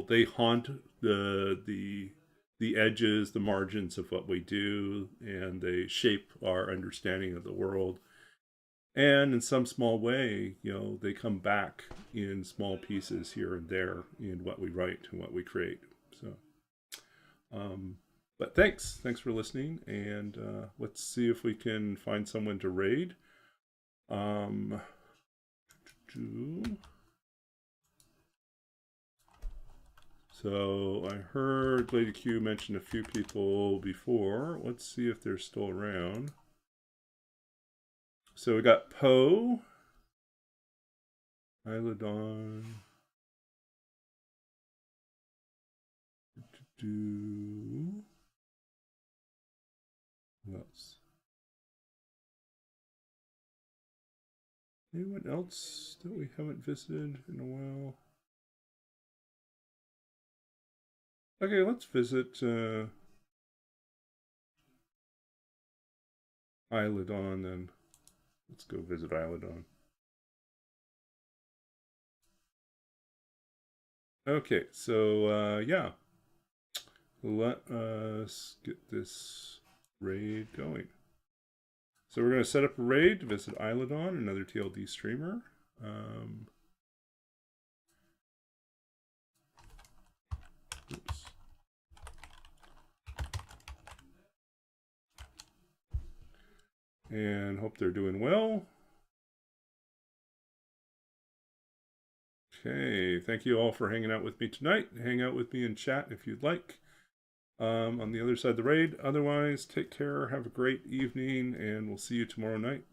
[SPEAKER 1] they haunt the edges, the margins of what we do, and they shape our understanding of the world. And in some small way, they come back in small pieces here and there in what we write and what we create. So, but thanks for listening, and let's see if we can find someone to raid. So I heard Lady Q mention a few people before. Let's see if they're still around. So we got Poe, Isladon, who else? Anyone else that we haven't visited in a while? Okay, let's visit Isladon then. Let's go visit Isladon. Okay, so yeah. Let us get this raid going. So we're going to set up a raid to visit Isladon, another TLD streamer. Oops. And hope they're doing well. Okay, thank you all for hanging out with me tonight. Hang out with me in chat if you'd like. On the other side of the raid. Otherwise, take care, have a great evening, and we'll see you tomorrow night.